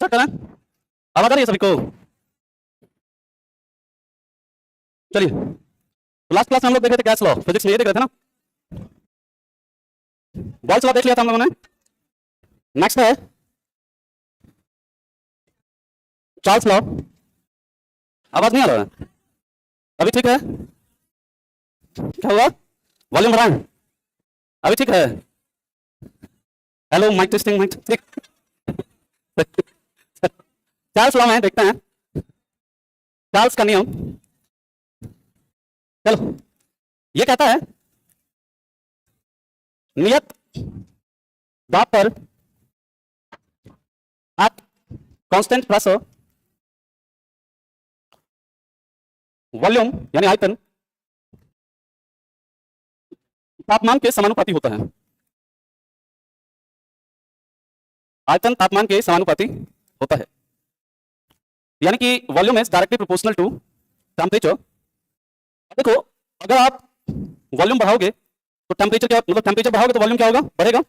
Start करें? आवाज आ रही है सभी को? चलिए, तो लास्ट क्लास में हम लोग देख रहे थे गैस लॉ, फिजिक्स में ये देख रहे थे ना। बॉयल्स लॉ देख लिया था हम लोगों ने। नेक्स्ट है चार्ल्स लॉ। आवाज नहीं आ रहा है अभी? ठीक है, क्या हुआ? वॉल्यूम बढ़ाएं? अभी ठीक है? हेलो, माइक टेस्टिंग, माइक ठीक। चार्ल्स लॉ में देखते हैं चार्ल्स का नियम। चलो, ये कहता है नियत दाब पर एट कांस्टेंट प्रेशर वॉल्यूम यानी आयतन तापमान के समानुपाती होता है। आयतन तापमान के समानुपाती होता है, यानी कि volume is directly proportional to temperature. देखो, अगर आप वॉल्यूम बढ़ाओगे तो टेम्परेचर क्या, मतलब टेम्परेचर बढ़ाओगे तो वॉल्यूम क्या होगा? बढ़ेगा।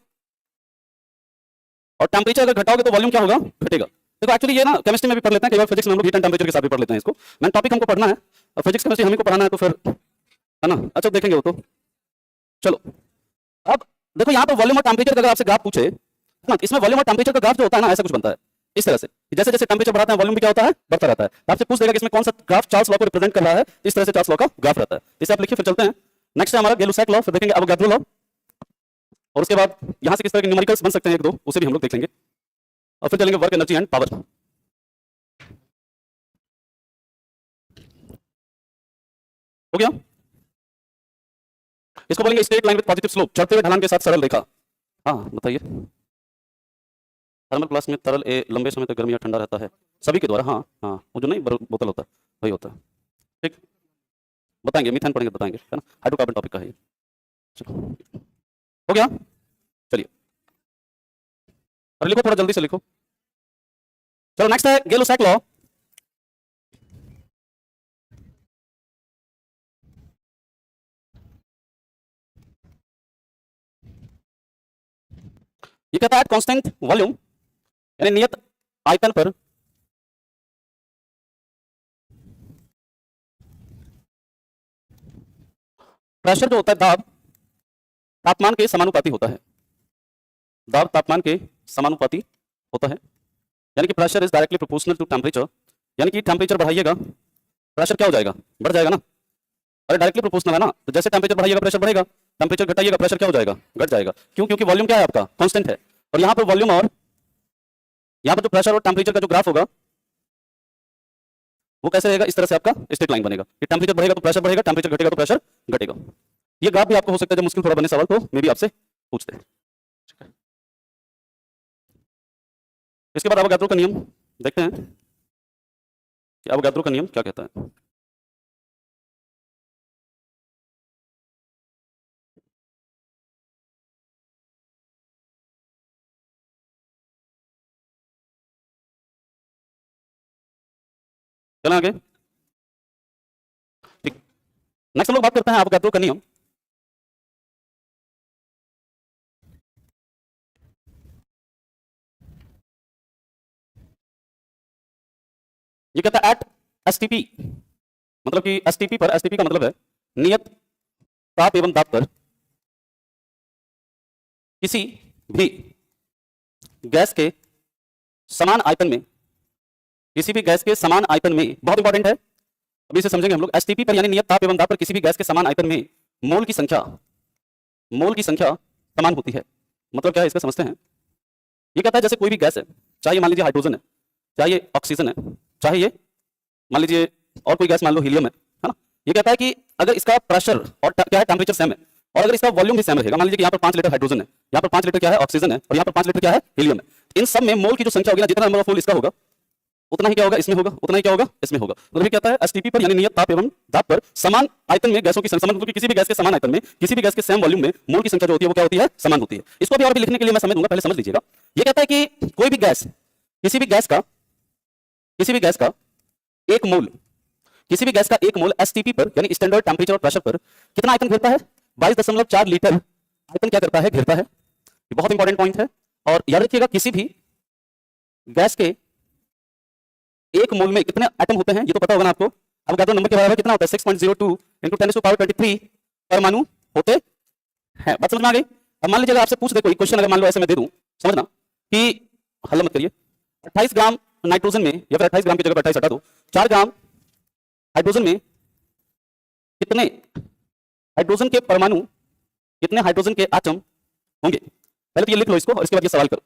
और टेम्परेचर अगर घटाओगे तो वॉल्यूम क्या होगा? घटेगा। देखो एक्चुअली ये ना केमिस्ट्री में भी पढ़ लेते हैं, कई बार फिजिक्स में हम लोग हीट एंड टेम्परेचर के साथ भी पढ़ लेते हैं इसको। मैंने टॉपिक हमको पढ़ना है और फिजिक्स केमिस्ट्री हमें को पढ़ाना है, तो फिर है ना, अच्छा देखेंगे वो तो। चलो, अब देखो यहाँ पे वॉल्यूम और टेम्परेचर का अगर आपसे ग्राफ पूछे ना, इसमें वॉल्यूम और टेम्परेचर का ग्राफ जो होता है ना, ऐसा कुछ बनता है इस तरह से। जैसे जैसे टेम्परेचर बढ़ाते हैं वॉल्यूम भी क्या होता है? बढ़ता रहता है। आपसे पूछ देगा कि इसमें कौन सा ग्राफ चार्ल्स लॉ को रिप्रेजेंट कर रहा है, इस तरह से चार्ल्स लॉ का ग्राफ रहता है। इसे आप लिखिए, फिर चलते हैं। नेक्स्ट है हमारा गै-लुसैक लॉ, फिर देखेंगे अवोगाद्रो लॉ, और उसके बाद यहां से किस तरह के न्यूमेरिकल्स बन सकते हैं एक दो, उसे भी हम लोग देख लेंगे, और फिर चलेंगे वर्क, एनर्जी एंड पावर। हो गया? इसको बोलेंगे straight line with positive slope, चढ़ते हुए ढलान के साथ सरल रेखा। हाँ बताइए। थर्मल फ्लास्क में तरल लंबे समय तक गर्म या ठंडा रहता है सभी के द्वारा। हाँ हाँ, वो जो नहीं बोतल होता है वही होता है। ठीक, बताएंगे, मीथेन पढ़ेंगे बताएंगे, है ना। हाइड्रोकार्बन टॉपिक का है ये। चलो, हो गया? चलिए, और लिखो, थोड़ा जल्दी से लिखो। चलो, नेक्स्ट है गै-लुसैक लॉ। ये कहता है कांस्टेंट वॉल्यूम यानी नियत आयतन पर प्रेशर जो होता है, दाब तापमान के समानुपाती होता है। दाब तापमान के समानुपाती होता है, यानी कि pressure is directly proportional to temperature. यानी कि टेम्परेचर बढ़ाइएगा प्रेशर क्या हो जाएगा? बढ़ जाएगा ना। अरे डायरेक्टली प्रोपोर्शनल है ना, तो जैसे टेम्परेचर बढ़ाइएगा प्रेशर बढ़ेगा, टेम्परेचर घटाइएगा प्रेशर क्या हो जाएगा? घट जाएगा। क्यों? क्योंकि वॉल्यूम क्या है आपका? कांस्टेंट है। और यहाँ पर वॉल्यूम और यहाँ पर जो प्रेशर और टेम्परेचर का जो ग्राफ होगा वो कैसे रहेगा? इस तरह से आपका स्ट्रेट लाइन बनेगा कि टेम्परेचर बढ़ेगा तो प्रेशर बढ़ेगा, टेम्परेचर घटेगा तो प्रेशर घटेगा। ये ग्राफ भी आपको हो सकता है जब मुश्किल थोड़ा बने सवाल तो मे भी आपसे पूछते हैं। इसके बाद अवोगाद्रो का नियम देखते हैं कि अवोगाद्रो का नियम क्या कहता है। चलें आगे। ठीक, नेक्स्ट हम लोग बात करते हैं अवोगाद्रो का नियम। ये कहता है एट एसटीपी, मतलब कि एसटीपी पर, एसटीपी का मतलब है नियत ताप एवं दाब पर किसी भी गैस के समान आयतन में, किसी भी गैस के समान आयतन में, बहुत इंपॉर्टेंट है, अभी इसे समझेंगे हम लोग। एसटीपी पर यानी नियत ताप एवं दाब पर किसी भी गैस के समान आयतन में मोल की संख्या समान होती है। मतलब क्या है इसका समझते हैं। ये कहता है जैसे कोई भी गैस है, चाहे मान लीजिए हाइड्रोजन है, चाहे ये ऑक्सीजन है, चाहे ये मान लीजिए और कोई गैस मान लो हीलियम है ना। ये कहता है कि अगर इसका प्रेशर और क्या है टेम्परेचर सेम है, और अगर इसका वॉल्यूम भी सेम रहेगा, मान लीजिए कि यहाँ पर 5 लीटर हाइड्रोजन है, यहाँ पर 5 लीटर क्या है? ऑक्सीजन है, और यहाँ पर 5 लीटर क्या है? हीलियम है। इन सब में मोल की जो संख्या होगी ना, जितना नंबर ऑफ मोल इसका होगा उतना ही क्या होगा? इसमें होगा, उतना ही क्या होगा? इसमें होगा। मतलब कहता है एसटीपी पर यानी नियत ताप एवं दाब पर समान आयतन में गैसों की संख्या, मतलब किसी भी गैस के समान आयतन में किसी भी गैस के सेम वॉल्यूम में मोल की संख्या जो होती है वो क्या होती है? समान होती है। इसको भी और भी लिखने के लिए मैं समय दूंगा, पहले समझ लीजिएगा। ये कहता है कि कोई भी गैस, किसी भी गैस का एक मोल, किसी भी गैस का एक मोल एसटीपी पर यानी स्टैंडर्ड टेम्परेचर और प्रेशर पर कितना आयतन घेरता है? 22.4 लीटर आयतन क्या करता है? घेरता है। ये बहुत इंपॉर्टेंट पॉइंट है। और याद रखिएगा, किसी भी गैस के एक मोल में कितने एटम होते हैं ये तो पता होगा ना आपको। अब गादो नंबर के बराबर कितना होता है 6.02 इंटू 10⁻23 परमाणु होते हैं। बात समझ में आ गई। अब मान लीजिए आपसे पूछ दे कोई क्वेश्चन, अगर मान लो ऐसे मैं दे दूं, समझना कि हल मत करिए, 28 ग्राम नाइट्रोजन में, या फिर 28 ग्राम की जगह 28 हटा दो, 4 ग्राम हाइड्रोजन में कितने हाइड्रोजन के परमाणु, कितने हाइड्रोजन के एटम होंगे। पहले तो ये लिख लो इसको और इसके बाद ये सवाल करो।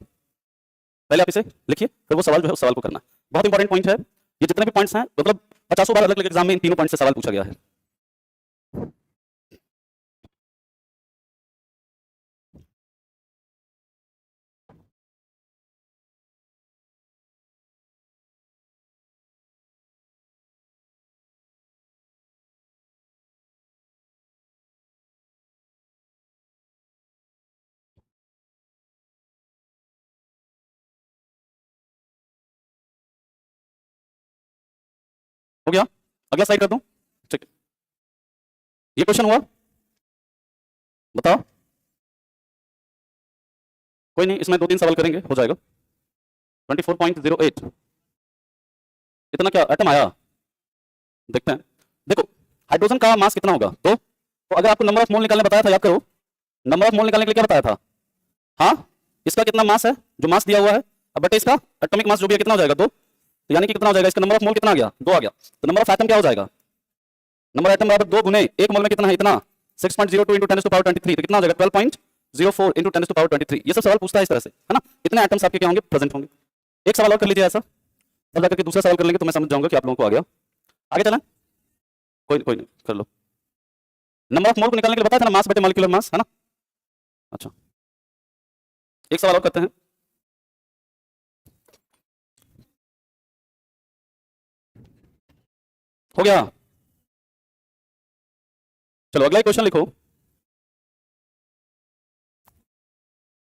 पहले आप इसे लिखिए फिर वो सवाल जो है उस सवाल को करना। बहुत इंपॉर्टेंट पॉइंट है ये, जितने भी पॉइंट्स हैं मतलब 50 बार अलग अलग एग्जाम में इन तीनों पॉइंट से सवाल पूछा गया है। हो गया, अगला स्लाइड कर दूं। ठीक है, ये क्वेश्चन हुआ, बताओ। कोई नहीं, इसमें 2-3 सवाल करेंगे, हो जाएगा। 24.08 इतना क्या एटम आया, देखते हैं। देखो हाइड्रोजन का मास कितना होगा, तो अगर आपको नंबर ऑफ मोल निकालने बताया था, याद करो, नंबर ऑफ मोल निकालने के लिए क्या बताया था। हाँ, इसका कितना मास है, जो मास दिया हुआ है, अब बटे इसका एटॉमिक मास जो भी है कितना हो जाएगा 2, तो यानी कि कितना हो जाएगा, इसका नंबर ऑफ मोल कितना आ गया 2 आ गया। तो नंबर ऑफ एटम क्या हो जाएगा, नंबर एटम बराबर 2 गुने एक मोल में कितना है इतना 6.02 इंटू 10⁻23, तो कितना हो जाएगा 12.04 इंटू 10⁻23। ये सब सवाल पूछता है इस तरह से, है ना। इतने एटम्स आपके क्या होंगे, प्रेजेंट होंगे। एक सवाल और कर लीजिए ऐसा, तब जाकर के दूसरा सवाल कर लेंगे तो मैं समझ जाऊंगा कि आप लोगों को आ गया। आगे चलें, कोई नहीं कर लो। नंबर ऑफ मोल को निकालने के लिए बताया था ना, मास बटे मॉलिक्यूलर मास, है ना। अच्छा, एक सवाल और करते हैं। हो गया, चलो अगला क्वेश्चन लिखो।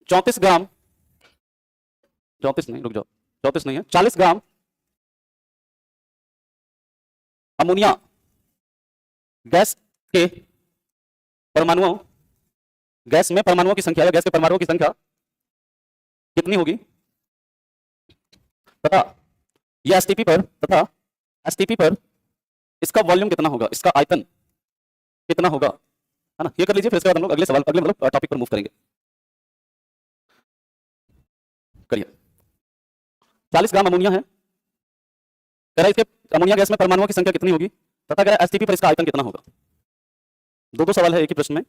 34 ग्राम, 34 नहीं, रुक जाओ, 34 नहीं है, 40 ग्राम अमोनिया गैस के परमाणुओं, गैस में परमाणुओं की संख्या या गैस के परमाणुओं की संख्या कितनी होगी तथा यह एसटीपी पर, तथा एसटीपी पर इसका वॉल्यूम कितना होगा, इसका आयतन कितना होगा, है ना। ये कर लीजिए, फिर इसके बाद हम लोग अगले सवाल, अगले मतलब टॉपिक पर मूव करेंगे। करिए, 40 ग्राम अमोनिया है, कह रहा है इसके अमोनिया गैस में परमाणुओं की संख्या कितनी होगी तथा कह रहा है एसटीपी पर इसका आयतन कितना होगा। दो सवाल है एक ही प्रश्न में।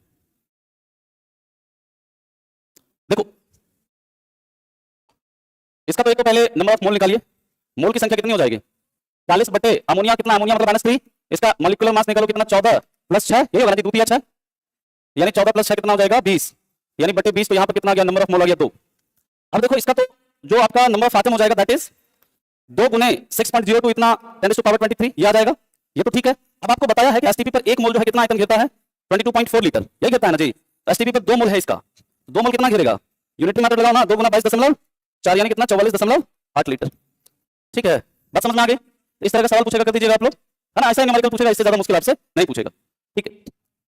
देखो इसका तो एक तो पहले नंबर ऑफ मोल निकालिए, मोल की संख्या कितनी हो जाएगी 40 बटे अमोनिया, कितना अमोनिया मतलब -3, इसका मॉलिक्यूलर मास निकालो कितना 14 + 6, ये होगा द्वितीय 6, यानी 14 + 6 कितना हो जाएगा 20, यानी बटे 20, तो यहां पर कितना आ गया, नंबर ऑफ मोल आ गया 2। अब देखो इसका तो जो आपका नंबर ऑफ एटम हो जाएगा दैट इज 2 गुने 6.02 इतना 10⁻23, ये आ जाएगा, ये तो ठीक है। अब आपको बताया है कि एसटीपी पर एक मोल जो है कितना आयतन घेरता है 22.4 लीटर, यही घेरता है ना जी। एसटीपी पर 2 मोल है, इसका 2 मोल कितना घेरेगा, यूनिट मेथड लगाओ ना, 2 गुना 22.4 यानी कितना 44.8 लीटर। ठीक है, बात समझ में आ गई। इस तरह का सवाल पूछेगा कर दीजिएगा आप लोग, है ना। ऐसा ही न्यूमेरिकल पूछेगा, इससे ज्यादा मुश्किल आपसे नहीं पूछेगा। ठीक है,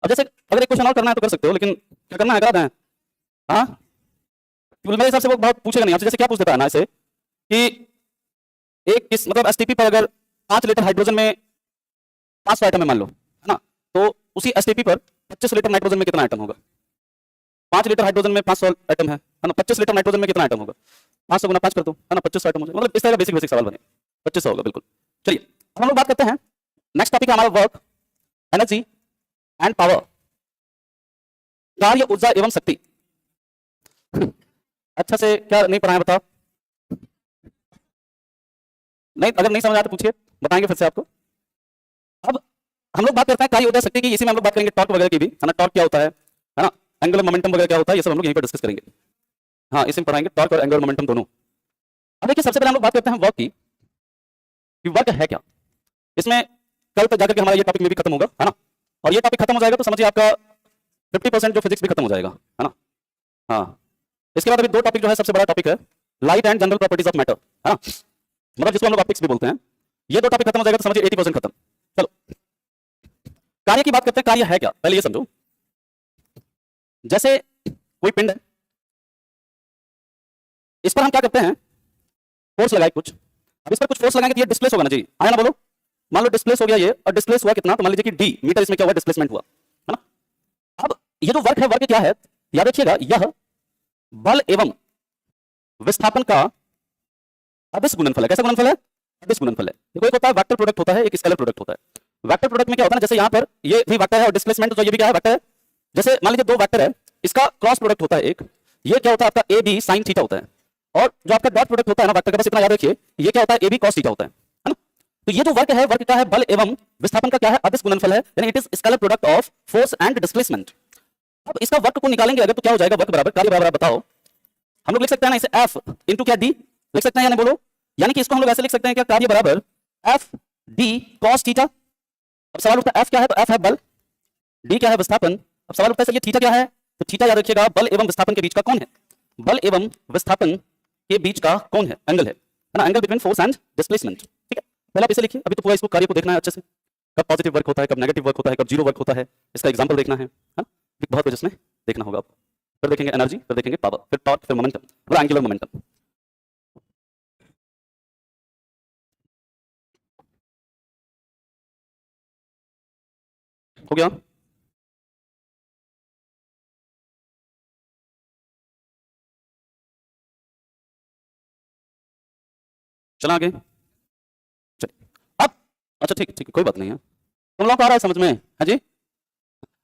अब जैसे अगर एक क्वेश्चन और करना है तो कर सकते हो, लेकिन क्या करना है करा दें। हाँ, मेरे हिसाब से वो बहुत पूछेगा नहीं आपसे। जैसे क्या पूछ देता है ना ऐसे कि एक किस मतलब एसटीपी पर अगर 5 लीटर हाइड्रोजन में 500 आइटम है मान लो, है ना, तो उसी एसटीपी पर 25 लीटर नाइट्रोजन में कितना आइटम होगा। 5 लीटर हाइड्रोजन में 500 आइटम है ना, 25 लीटर नाइट्रोजन में कितना आइटम होगा, 500 गुना 5 कर दो, है ना, 2500 आइटम हो जाएगा। मतलब इस तरह का बेसिक सवाल बने, 2500 होगा बिल्कुल। चलिए अब हम लोग बात करते हैं, नेक्स्ट टॉपिक है हमारा वर्क, एनर्जी एंड पावर, कार्य, ऊर्जा एवं शक्ति। अच्छा से क्या नहीं पढ़ाया बताओ, नहीं अगर नहीं समझ आया तो पूछिए, बताएंगे फिर से आपको। अब हम लोग बात करते हैं कार्य, ऊर्जा, शक्ति की, इसी में हम लोग बात करेंगे टॉर्क वगैरह की भी, है ना। टॉर्क क्या होता है ना, एंगुलर मोमेंटम वगैरह क्या होता है, ये सब हम लोग यहीं पर डिस्कस करेंगे। हाँ, इसी में पढ़ाएंगे टॉर्क और एंगुलर मोमेंटम दोनों। अब देखिए सबसे पहले हम लोग बात करते हैं वर्क की, कि वर्क है क्या। इसमें कल तक जाकर के हमारा ये टॉपिक में भी खत्म होगा, है ना, और ये टॉपिक खत्म हो जाएगा तो समझिए आपका 50% जो फिजिक्स भी खत्म हो जाएगा, है ना। हाँ, इसके बाद अभी 2 टॉपिक जो है, सबसे बड़ा टॉपिक है light and general properties of matter, है ना, मतलब जिसको हम लोग ऑप्टिक्स भी बोलते हैं। ये 2 टॉपिक खत्म हो जाएगा तो समझिए 80% खत्म। चलो कार्य की बात करते हैं, कार्य है क्या, पहले ये समझो। जैसे कोई पिंड है, इस पर हम क्या करते हैं, फोर्स लगाए कुछ, अब इस पर कुछ फोर्स लगाएंगे तो ये डिस्प्लेस होगा ना जी, आया ना बोलो। मान लो डिस्प्लेस हो गया ये, और डिस्प्लेस हुआ कितना, तो मान लीजिए कि डी मीटर इसमें क्या हुआ, डिस्प्लेसमेंट हुआ, है ना। अब ये जो वर्क है, वर्क क्या है, याद रखिएगा, यह बल एवं विस्थापन का अदिश गुणनफल है। कैसा गुणनफल है, अदिश गुणनफल है। देखो एक होता है वेक्टर प्रोडक्ट होता है, एक स्केलर प्रोडक्ट होता है। वेक्टर प्रोडक्ट में क्या होता है ना, जैसे यहां पर ये भी वेक्टर है और डिस्प्लेसमेंट तो ये भी क्या है, वेक्टर है। जैसे मान लीजिए दो वेक्टर है, इसका क्रॉस प्रोडक्ट होता है एक, ये क्या होता है आपका ए बी साइन थीटा होता है, और जो आपका डॉट प्रोडक्ट होता है ना वेक्टर का, बस इतना याद रखिए, ये क्या होता है, ए बी कॉस थीटा होता है ना। तो ये जो वर्क है, वर्क क्या है, बल एवं विस्थापन का क्या है, अदिश गुणनफल है, यानी it is scalar product of force and displacement. अब इसका वर्क को निकालेंगे अगर, तो क्या हो जाएगा, वर्क बराबर कार्य बराबर, बताओ। हम लोग लिख सकते हैं ना इसे एफ इंटू क्या डी, लिख सकते हैं या नहीं बोलो। यानी कि इसको हम लोग ऐसे लिख सकते हैं क्या, कार्य बराबर एफ डी कॉस थीटा। अब सवाल उठता है एफ क्या है, तो एफ है बल, डी क्या है विस्थापन। अब सवाल उठता है सर ये थीटा क्या है, तो थीटा याद रखिएगा बल एवं विस्थापन के बीच का कौन है, बल एवं विस्थापन के बीच का कौन है, एंगल है ना, angle between force and displacement. ठीक है, पहले आप इसे लिखिए, अभी तो पूरा इसको कार्य को देखना है अच्छे से, कब पॉजिटिव वर्क होता है, कब नेगेटिव वर्क होता है, कब जीरो वर्क होता है, इसका एग्जांपल देखना है ना? बहुत कुछ इसमें देखना होगा आपको। फिर देखेंगे एनर्जी, फिर देखेंगे पावर, फिर टॉर्क, फिर मोमेंटम, मतलब एंगुलर मोमेंटम। हो गया, चला आगे, चलिए अब, अच्छा ठीक ठीक कोई बात नहीं है, तुम लोग को आ रहा है समझ में, हाँ जी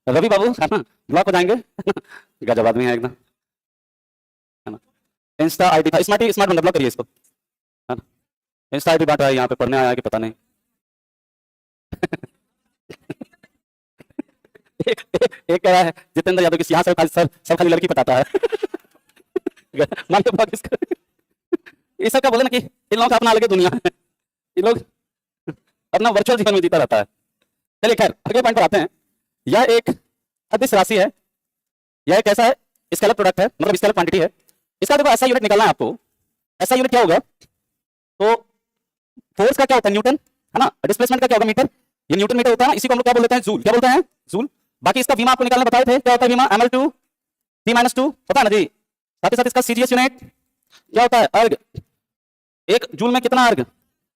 रवि बाबू है ना, ब्लॉक हो जाएंगे गजब आदमी है एकदम, है ना। इंस्टा आईडी था, स्मार्ट स्मार्ट बंदा, ब्लॉक करिए इसको, है ना। इंस्टा आईडी बांटा है यहाँ पे, पढ़ने आया है कि पता नहीं एक कह रहा है जितेंद्र यादव की यहाँ से खाली सब खाली लड़की पटाता है मान लो ब्लॉक इसका, ये सब क्या बोले ना कि इन लोगों का अपना अलग दुनिया है, इन लोग अपना वर्चुअल जीवन में जीता रहता है। चलिए खैर अगले पॉइंट पर आते हैं। यह एक अदिश राशि है, यह एक ऐसा है स्केलर प्रोडक्ट है, मतलब स्केलर क्वांटिटी है। इसका देखो ऐसा यूनिट निकालना है आपको, ऐसा यूनिट क्या होगा, तो फोर्स का क्या होता है न्यूटन, है ना, डिस्प्लेसमेंट का क्या होगा मीटर, ये न्यूटन मीटर होता है ना, इसी को हम लोग क्या बोलते हैं, जूल, क्या बोलते हैं, जूल। बाकी इसका वीमा आपको निकालना बताए थे, क्या होता है वीमा, ml2 t-2 पता है ना जी। साथ ही साथ इसका सीजीएस यूनिट क्या होता है, अर्ग, एक जूल में कितना अर्ग,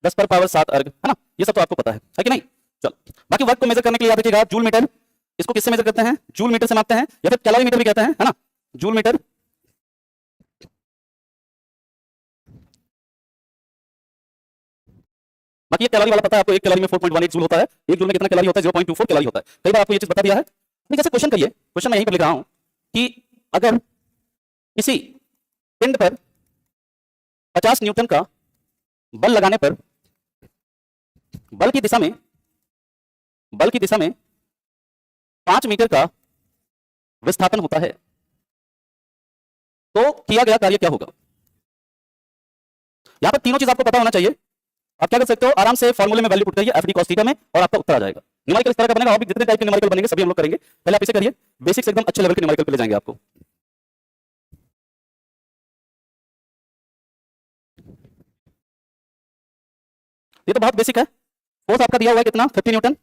10 पर पावर 7 अर्ग, है ना, ये सब तो आपको पता है कि नहीं। चलो बाकी वर्क को मेजर करने के लिए याद रखिएगा जूल मीटर, इसको किससे मेजर करते हैं, जूल मीटर से मापते हैं, या फिर कैलोरी मीटर भी कहते हैं, है ना, जूल मीटर। बाकी ये कैलोरी वाला पता है आपको, एक कैलोरी में 4.18 जूल होता है, एक जूल में कितना कैलोरी होता है, 0.24 कैलोरी होता है। कई बार आपको ये चीज बता दिया है। अभी जैसे क्वेश्चन करिए, क्वेश्चन मैं यहीं पर लिख रहा हूं कि अगर किसी पिंड पर 50 न्यूटन का बल लगाने पर बल की दिशा में, बल की दिशा में 5 मीटर का विस्थापन होता है, तो किया गया कार्य क्या होगा। यहां पर तीनों चीज आपको पता होना चाहिए। आप क्या कर सकते हो, आराम से फॉर्मूले में वैल्यू पुट करिए एफ डी कॉस थीटा में, और आपका उत्तर आ जाएगा। न्यूमेरिकल इस तरह का बनेगा, और भी जितने टाइप के न्यूमेरिकल बनेंगे सभी हम लोग करेंगे। पहले आप इसे करिए, बेसिक्स एकदम अच्छे लेवल के न्यूमेरिकल पे ले जाएंगे आपको। ये तो बहुत बेसिक है। फोर्स आपका दिया हुआ है कितना, 50 न्यूटन,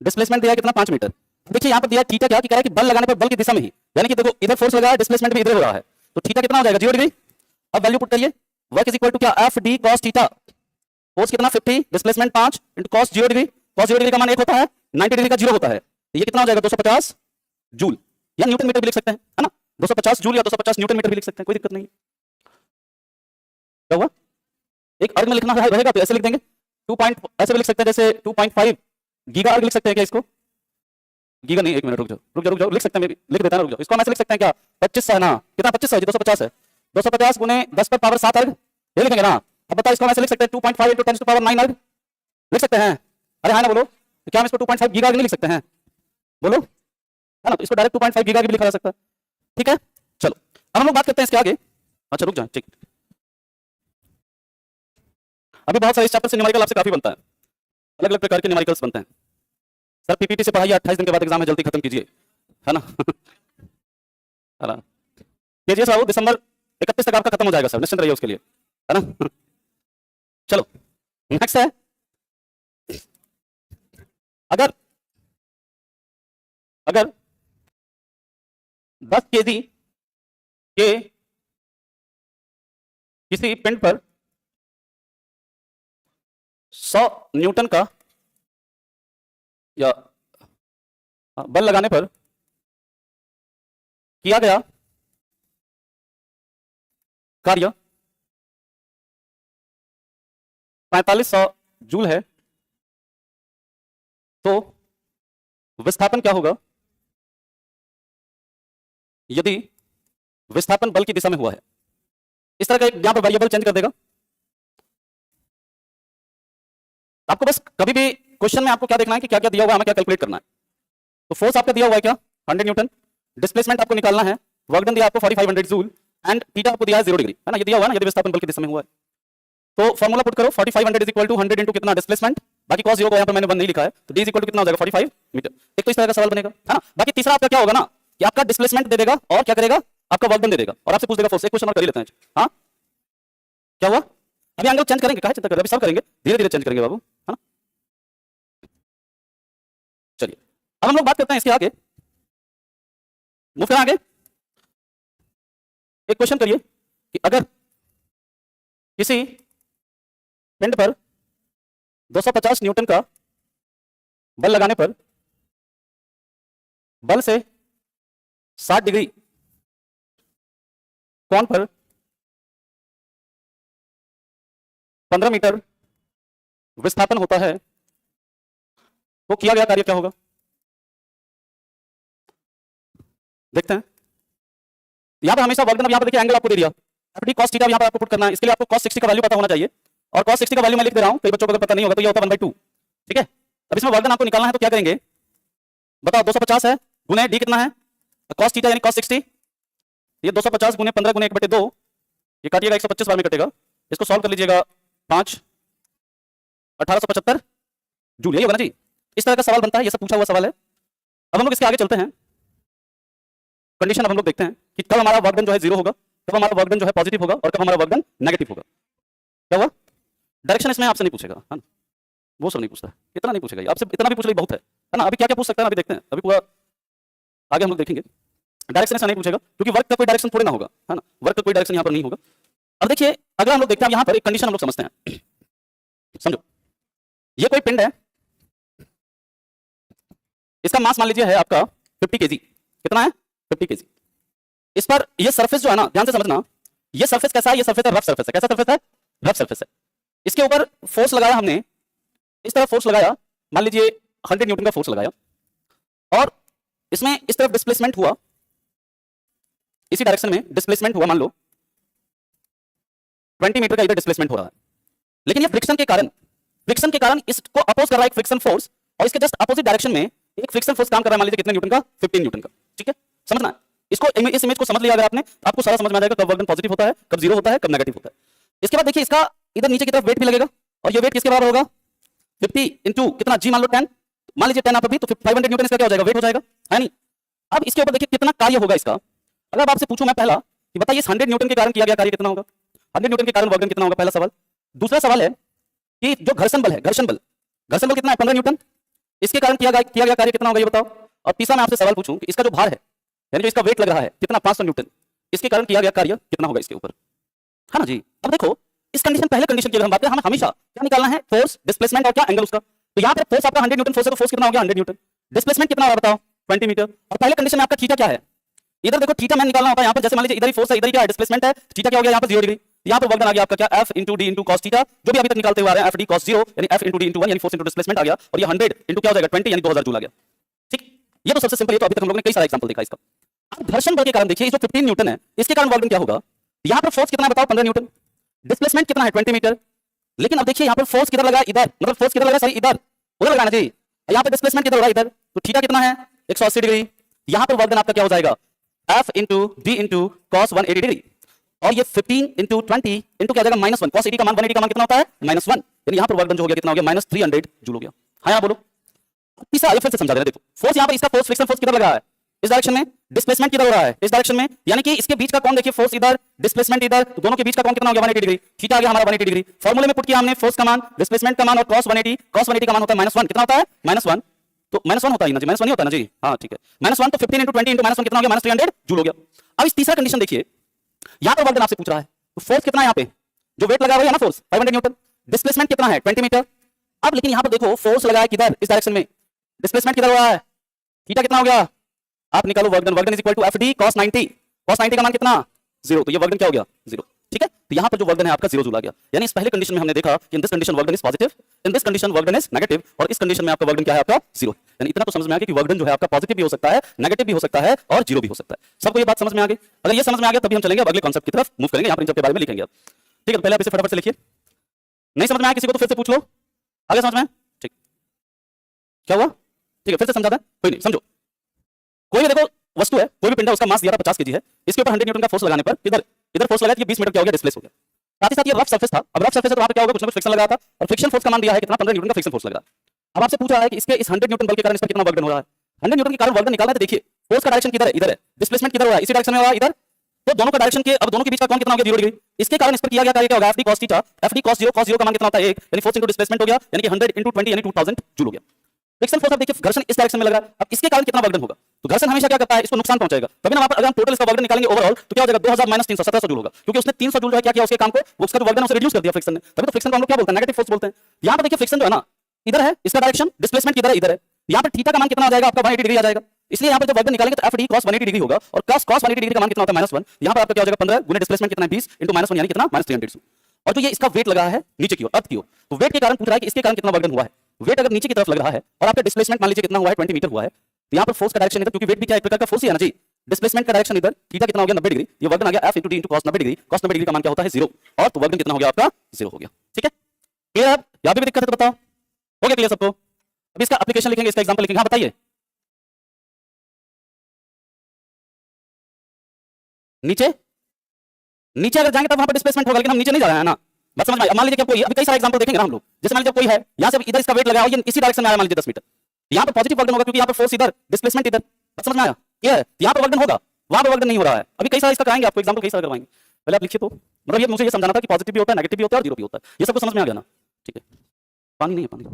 डिस्प्लेसमेंट दिया है कितना, 5 मीटर। देखिए यहाँ पर दिया थीटा क्या, कि कह रहा है कि बल लगाने पर बल की दिशा में ही, यानी कि देखो इधर फोर्स लगा है, डिस्प्लेसमेंट भी इधर हो रहा है, तो थीटा कितना हो जाएगा, 0 डिग्री। अब वैल्यू पुट करिए, वर्क इज इक्वल टू क्या, F D cos theta, force कितना 50, displacement 5 into cos 0 degree, cos 0 degree का मान 1 होता है, 90 डिग्री का 0 होता है, तो ये कितना हो जाएगा 250 जूल, या न्यूटन मीटर भी लिख सकते हैं, है ना, 250 जूल या 250 न्यूटन मीटर भी लिख सकते हैं, कोई दिक्कत नहीं है। क्या हुआ, एक अर्ग में लिखना रहेगा तो ऐसे लिख देंगे, 2 पॉइंट ऐसे भी लिख सकते हैं, जैसे 2.5 गीगा अर्ग लिख सकते हैं क्या इसको, गीगा नहीं, एक मिनट रुक जाओ रुक जाओ रुक जाओ, लिख सकते हैं, लिख देता है ना, रुक जाओ, इसको हम ऐसे लिख सकते हैं क्या, 25 है ना, कितना 25 है, 250 है, 250 गुने 10 पर पावर 7 अर्ग, ये लिखेंगे ना। अब बताओ इसको हम ऐसे लिख सकते हैं 2.5 इंटू 10 टू पावर 9 अर्ग, लिख सकते हैं, अरे हाँ ना बोलो, तो क्या हम इसको 2.5 गीगा अर्ग नहीं लिख सकते हैं, बोलो, है ना, तो इसको डायरेक्ट 2.5 गीगा अर्ग भी लिखा जा सकता है। ठीक है, चलो अब हम लोग बात करते हैं इसके आगे। अच्छा रुक जाए, ठीक, अभी बहुत सारे इस चैप्टर से न्यूमेरिकल आपसे काफी बनता है, अलग अलग प्रकार के न्यूमेरिकल्स बनते हैं। सर पीपीटी से पढ़ाइए, 28 दिन के बाद एग्जाम है, जल्दी खत्म कीजिए, है ना है ना, केजीएस बाबू दिसंबर 31 तक आपका खत्म हो जाएगा सर, निश्चिंत रहिए उसके लिए, है ना चलो नेक्स्ट है, अगर अगर 10 केजी के किसी पिंड पर 100 न्यूटन का या बल लगाने पर किया गया कार्य 4500 जूल है, तो विस्थापन क्या होगा यदि विस्थापन बल की दिशा में हुआ है। इस तरह का एक यहां पर वेरिएबल चेंज कर देगा। आपको बस कभी भी क्वेश्चन में आपको क्या देखना है कि क्या क्या दिया हुआ है, हमें क्या कैलकुलेट करना है। तो फोर्स आपका दिया हुआ है क्या 100 न्यूटन, डिस्प्लेसमेंट आपको निकालना है, वर्क डन दिया आपको 4500 जूल एंड थीटा आपको दिया है 0 डिग्री, है ना, ये दिया हुआ है ना, यदि विस्थापन बल की दिशा में हुआ है। तो फॉर्मूला पुट करो 4500 इज इक्वल टू 100 इंटू कितना डिस्प्लेसमेंट, बाकी cos 0 को यहां पर मैंने 1 नहीं लिखा है, तो d इज इक्वल टू कितना हो जाएगा 45 मीटर। एक तो इस तरह का सवाल बनेगा, है ना। बाकी तीसरा आपका क्या होगा ना कि आपका डिस्प्लेसमेंट दे देगा और क्या करेगा, आपका वर्क डन दे देगा और आपसे पूछ देगा फोर्स। एक क्वेश्चन और कर ही लेते हैं। हाँ क्या हुआ, अभी एंगल चेंज करेंगे, काहे चिंता कर रहे हैं, अभी सब करेंगे, धीरे धीरे चेंज करेंगे बाबू, है ना। चलिए अब हम लोग बात करते हैं इसके आगे, मूव करें आगे। एक क्वेश्चन करिए कि अगर किसी पिंड पर 250 न्यूटन का बल लगाने पर बल से 60 डिग्री कोण पर 15 मीटर विस्थापन होता है, तो किया गया कार्य क्या होगा। देखते हैं यहां पर हमेशा वर्क डन, यहां पर देखिए एंगल आपको दे दिया एफडी cos थीटा, यहां पर आपको पुट करना है। इसके लिए आपको cos 60 का वैल्यू पता होना चाहिए और cos 60 का वैल्यू मैं लिख दे रहा हूं, कई बच्चों को अगर पता नहीं होगा तो ये होता है 1/2, ठीक है। अब इसमें वर्क डन आपको निकालना है, तो क्या करेंगे बताओ, 250 है गुने डी कितना है cos थीटा यानी cos 60, ये 250 गुने 15 गुने 1/2, ये काटिएगा 125 बार में कटेगा, इसको सॉल्व कर लीजिएगा 5 1875 जूल, यही होगा ना जी। इस तरह का सवाल बनता है, ये सब पूछा हुआ सवाल है। अब हम लोग इसके आगे चलते हैं, कंडीशन अब हम लोग देखते हैं कि कब हमारा वर्क डन जो है 0 होगा, कब हमारा वर्क डन जो है पॉजिटिव होगा और कब हमारा वर्क डन नेगेटिव होगा। क्या हुआ, डायरेक्शन इसमें आपसे नहीं पूछेगा, है ना, वो सब नहीं पूछता, इतना नहीं पूछेगा, आपसे इतना भी पूछ ले बहुत है ना। अभी क्या क्या पूछ सकता है अभी देखते हैं, अभी पूरा आगे हम लोग देखेंगे। डायरेक्शन ऐसा नहीं पूछेगा क्योंकि वर्क का कोई डायरेक्शन थोड़ी ना होगा, है ना, वर्क का कोई डायरेक्शन यहाँ पर नहीं होगा। अब देखिए अगर हम लोग देखते हैं यहाँ पर एक कंडीशन हम लोग समझते हैं, समझो ये कोई पिंड है, इसका मास मान लीजिए है आपका 50 kg, कितना है 50 kg। इस पर ये सरफेस जो है ना, ध्यान से समझना, ये सरफेस कैसा है, ये सरफेस है रफ सरफेस है, कैसा सरफेस है रफ सरफेस है। इसके ऊपर फोर्स लगाया हमने, इस तरह फोर्स लगाया, मान लीजिए 100 न्यूटन का फोर्स लगाया और इसमें इस तरफ डिस्प्लेसमेंट हुआ, इसी डायरेक्शन में डिस्प्लेसमेंट हुआ, मान लो 20 मीटर का इधर डिस्प्लेसमेंट हो रहा है, लेकिन ये फ्रिक्शन के कारण इसको अपोज कर रहा है एक फ्रिक्शन फोर्स और इसके जस्ट अपोजिट डायरेक्शन में एक फ्रिक्शन फोर्स काम कर रहा है, मान लीजिए कितने न्यूटन का 15 न्यूटन का, ठीक है। समझना इसको, इस इमेज को समझ लिया अगर आपने, आपको सारा समझ में आ जाएगा कब वर्क डन पॉजिटिव होता है, कब 0 होता है, कब नेगेटिव होता है। इसके बाद देखिए इसका इधर नीचे की तरफ वेट भी लगेगा और ये वेट किसके बराबर होगा 50 इंटू कितना जी, मान लो 10, मान लीजिए 10 आप अभी, तो 500 न्यूटन इसका क्या हो जाएगा, वेट हो जाएगा, है नहीं। अब इसके ऊपर देखिए कितना कार्य होगा इसका। अगर आपसे पूछूं मैं पहला कि बताइए 100 न्यूटन के कारण किया गया कार्य कितना होगा, 100 न्यूटन के कारण वर्क डन कितना होगा, पहला सवाल। दूसरा सवाल है कि जो घर्षण बल है, घर्षण बल कितना है 15 न्यूटन, इसके कारण किया गया कार्य कितना होगा ये बताओ। और तीसरा मैं आपसे सवाल पूछूं कि इसका जो भार है, यानी जो इसका वेट लग रहा है कितना 500 न्यूटन, इसके कारण किया गया कार्य कितना होगा इसके ऊपर, है ना जी। अब देखो इस कंडीशन, पहले कंडीशन की अगर हम बात करें, हमें हमेशा क्या निकालना है, फोर्स, डिस्प्लेसमेंट और क्या एंगल उसका। तो यहाँ पे फोर्स आपका 100 न्यूटन फोर्स है, तो फोर्स कितना हो गया 100 न्यूटन, डिस्प्लेसमेंट कितना होगा बताओ 20 मीटर। और पहले कंडीशन में आपका थीटा क्या है, इधर देखो थीटा मैं निकालना होता है, यहाँ पर जैसे मान लीजिए इधर ही फोर्स है, इधर ही क्या है डिस्प्लेसमेंट है, थीटा क्या हो गया यहाँ पर 0 डिग्री, यहाँ पर वर्क डन आ गया आपका क्या f into D into cos theta, जो भी अभी तक निकालते हुए आ रहे हैं, f d cos 0 यानी f इंटू डी इंटू 1 यानी फोर्स इंटू डिस्प्लेसमेंट आ गया, और ये 100 इंटू क्या हो जाएगा 20 यानी 2000 जूल आ गया, ठीक। ये तो सबसे सिंपल, ये तो अभी तक हम लोगों ने कई सारे एग्जांपल देखा इसका। अब घर्षण बल के कारण देखिए जो 15 न्यूटन है, इसके कारण वर्क डन क्या होगा, यहाँ पर फोर्स कितना है बताओ 15 न्यूटन, डिस्प्लेसमेंट कितना है 20 मीटर, लेकिन अब देखिए यहाँ पर फोर्स किधर लगा, इधर, मतलब फोर्स किधर लगा, सॉरी इधर, उधर लगाना जी, यहाँ पर डिस्प्लेसमेंट किधर हो रहा है इधर, तो थीटा कितना है 180 डिग्री, यहाँ पर वर्क डन आपका क्या हो जाएगा f into d into cos 180 degree, और ये 15 इंटू 20 इंटू क्या हो जाएगा -1, cos 80 का मान 180 का मान कितना होता है -1, यानी यहाँ पर वर्क डन जो हो गया कितना हो गया -300 जूल हो गया। हाँ यहाँ बोलो, तीसरा ये फिर से समझा दे रहे, देखो फोर्स यहाँ पर इसका फोर्स, फ्रिक्शन फोर्स किधर लगा है इस डायरेक्शन में, डिस्प्लेसमेंट किधर हो रहा है इस डायरेक्शन में, यानी कि इसके बीच का कोण देखिए, फोर्स इधर डिस्प्लेसमेंट इधर, तो दोनों के बीच का कोण कितना हो गया 180 डिग्री, थीटा आ गया हमारा 180 डिग्री। फार्मूले में पुट किया हमने फोर्स का मान, डिस्प्लेसमेंट का मान और cos 180 का मान होता है -1, कितना होता है -1, तो -1 होता है ना जी, -1 नहीं होता ना जी, हाँ ठीक है -1, तो 15 इंटू 20 इंटू -1 कितना हो गया -300 जूल हो गया। अब इस तीसरा कंडीशन देखिए, यहाँ पर वर्क डन आपसे पूछ रहा है, तो फोर्स कितना है यहाँ पे, जो वेट लगा हुआ है ना फोर्स 500 न्यूटन, डिस्प्लेसमेंट कितना है 20 मीटर, अब लेकिन यहां पर देखो फोर्स लगा है किधर, इस डायरेक्शन में, डिस्प्लेसमेंट किधर हुआ है, थीटा कितना हो गया, आप निकालो work done, work done is equal to FD cos 90, cos 90 का मान कितना 0, तो ये वर्क डन क्या हो गया 0, ठीक है। तो यहां पर जो वर्क डन है आपका 0 जूल आ गया, यानी इस पहले कंडीशन में हमने देखा कि in this condition work done is positive, in this condition work done is negative, और इस कंडीशन में आपका वर्क डन क्या है आपका 0, यानी इतना तो समझ में आ गया कि वर्क डन जो है आपका पॉजिटिव भी हो सकता है, नेगेटिव भी हो सकता है और 0 भी हो सकता है। सबको ये बात समझ में आ गई? अगर ये समझ में आ गया तभी हम चलेंगे अगले कॉन्सेप्ट की तरफ मूव करेंगे, यहां पर इन सबके बारे में लिखेंगे आप, ठीक है। पहले आप इसे फटाफट से लिखिए, नहीं समझ में आया किसी को तो फिर से पूछ लो, आगे समझ में, ठीक, क्या हुआ, ठीक है, फिर से समझा था, कोई नहीं, समझो, कोई भी देखो वस्तु है, कोई भी पिंड है, उसका मास दिया था 50 केजी है, इसके ऊपर 100 न्यूटन का फोर्स लगाने पर इधर इधर फोर्स लगाया तो ये 20 मीटर क्या हो गया, डिस्प्लेस हो गया। साथ ही साथ ये रफ सरफेस था, अब रफ सरफेस है तो वहां पे क्या होगा, कुछ ना कुछ फ्रिक्शन लगा था, और फ्रिक्शन फोर्स का मान दिया है कितना, 15 न्यूटन का फ्रिक्शन फोर्स लगा। अब आपसे पूछ रहा है कि इसके इस 100 न्यूटन बल के कारण इस पर कितना वर्क डन हो रहा है, 100 न्यूटन के कारण वर्क डन निकालना है, तो देखिए फोर्स का डायरेक्शन किधर है, इधर है, डिस्प्लेसमेंट किधर हो रहा है, इसी डायरेक्शन में हो रहा है, इधर, तो दोनों का डायरेक्शन के, अब दोनों के बीच का कोण कितना हो गया 0 डिग्री, इसके कारण इस पर किया गया कार्य क्या होगा, FD cos theta, FD cos 0 का मान कितना होता है 1, यानी फोर्स इनटू डिस्प्लेसमेंट हो गया, यानी कि 100 * 20 यानी 2000 जूल हो गया। फ्रिक्शन फोर्स, अब देखिए घर्षण इस डायरेक्शन में लग रहा है, अब इसके कारण कितना वर्क डन होगा, तो घर्षण हमेशा क्या करता है, इसको नुकसान पहुंचाएगा, तभी ना वहां पर अगर हम टोटल इसका वर्क डन निकालेंगे ओवरऑल तो क्या हो जाएगा 2000 - 300 1700 जूल होगा, क्योंकि उसने 300 जूल जो है क्या किया उसके काम को, उसका जो वर्क डन उसे रिड्यूस कर दिया फ्रिक्शन ने, तभी तो फ्रिक्शन को हम लोग क्या बोलते हैं, नेगेटिव फोर्स बोलते हैं। यहां पर देखिए फ्रिक्शन जो है ना इधर है, इसका डायरेक्शन, डिस्प्लेसमेंट किधर है, इधर है, यहां पर थीटा का मान कितना आ जाएगा आपका 180 डिग्री आ जाएगा, इसलिए यहां पर जब वर्क डन निकालेंगे तो FD cos 180 डिग्री होगा, और cos 180 डिग्री का मान कितना होता है -1, यहां पर आपका क्या हो जाएगा 15 गुने डिस्प्लेसमेंट कितना है 20 * -1 यानी कितना -300 जूल, और जो ये इसका वेट लगा है नीचे की ओर, अर्थ की ओर, तो वेट के कारण पूछ रहा है कि इसके कारण कितना वर्क डन हुआ है, वेट अगर नीचे की तरफ लग रहा है और आपका डिस्प्लेसमेंट मान लीजिए कितना हुआ है 20 मीटर हुआ है, तो यहां पर फोर्स का डायरेक्शन इधर, क्योंकि वेट भी क्या एक प्रकार का फोर्स ही है ना जी, डिस्प्लेसमेंट का डायरेक्शन इधर, थीटा कितना हो गया 90 डिग्री, ये वर्क डन आ गया F * D * cos 90 degree, cos 90 degree का मान क्या होता है 0, और तो वर्क डन कितना हो गया आपका 0 हो गया, ठीक है। क्लियर है? यहां पे भी दिक्कत है तो बताओ, हो गया क्लियर सबको? अब इसका एप्लीकेशन लिखेंगे, इसका एग्जांपल लिखेंगे, हां बताइए, नीचे नीचे अगर जाएंगे तब वहां पर डिस्प्लेसमेंट होगा, लेकिन हम नीचे नहीं जा रहे हैं ना, बात समझ में आई? मान लीजिए कि कोई, अभी कई सारे एग्जांपल देखेंगे ना हम लोग, जैसे मान लीजिए कोई है यहां से इधर इसका वेट लगा है, ये इसी डायरेक्शन में आ रहा है मान लीजिए 10 मीटर, यहां पर पॉजिटिव वर्क डन होगा क्योंकि यहां पर फोर्स इधर, डिस्प्लेसमेंट इधर, बात समझ में आया? ये है यहां पर वर्क डन होगा, वहां पर वर्क डन नहीं हो रहा है, अभी कई सारे इसका कराएंगे आपको एग्जांपल, कई सारे करवाएंगे, पहले आप लिखिए, तो मतलब ये मुझे ये समझाना था कि पॉजिटिव भी होता है, नेगेटिव भी होता है और 0 भी होता है, ये सबको समझ में आ गया ना, ठीक है। पानी नहीं है, पानी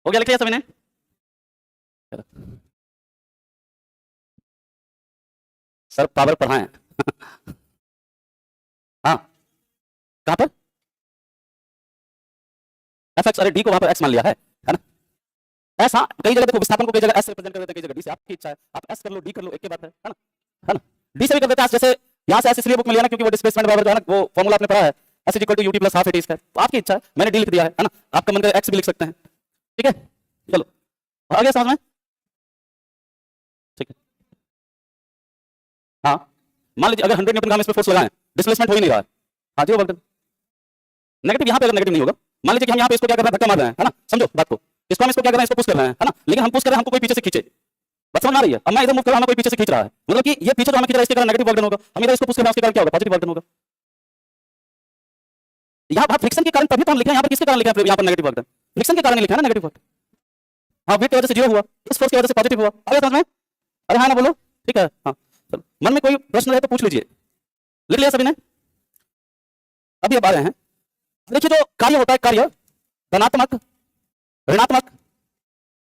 हो गया, लिखिए सभी ने, सर पावर पढ़ाएं हाँ, कहां पर fx, अरे d को वहां पर x मान लिया है ना, ऐसा कई जगह देखो विस्थापन को कई जगह s से रिप्रेजेंट कर देते हैं, कई जगह d से, आपकी इच्छा है, आप s कर लो, d कर लो, एक ही बात है ना, d से भी कर देते हैं, जैसे यहां से s इसलिए बुक में लिया ना क्योंकि वो डिस्प्लेसमेंट बराबर जो है ना, वो फार्मूला आपने पढ़ा है, s = ut + ½ at², तो आपकी इच्छा है, मैंने d लिख दिया है ना, आपका मन करे x भी लिख सकते हैं, ठीक है, चलो आ गया समझ में, ठीक है। हाँ, मान लीजिए अगर 100 न्यूटन का हम इस पे फोर्स लगाएं, डिस्प्लेसमेंट हो ही नहीं रहा है, हाँ जी, वो वर्क डन नेगेटिव, यहां पे अगर नेगेटिव नहीं होगा, मान लीजिए कि हम यहां पे इसको क्या कर रहे हैं, धक्का मार रहे हैं, है ना, समझो बात को, इसको हम इसको क्या कर रहे हैं, इसको पुश कर रहे हैं, है ना, लेकिन हम पुश कर रहे हैं, हमको कोई पीछे से खींचे, बात समझ में आ रही है? अब मैं इधर मूव कर रहा हूं, हमें कोई पीछे से खींच रहा है, मतलब कि ये पीछे जो हमें खींच रहा है इसके कारण नेगेटिव वर्क डन होगा, हम इधर इसको पुश कर रहे हैं उसके कारण क्या होगा, पॉजिटिव वर्क डन होगा। यहां पर फ्रिक्शन के कारण तभी तो हम लिखे हैं, यहां पर किसके कारण लिखा है, यहां पर नेगेटिव वर्क डन, फ्रिक्शन के कारण लिखा है ना नेगेटिव वर्क, हाँ, वेट की वजह से 0 हुआ, इस फोर्स की वजह से पॉजिटिव हुआ, आ गया समझ में? अरे हाँ ना बोलो, ठीक है, हाँ चलो, मन में कोई प्रश्न है तो पूछ लीजिए, लिख लिया सभी ने? अभी अब आ रहे हैं, देखिए जो कार्य होता है, कार्य धनात्मक, ऋणात्मक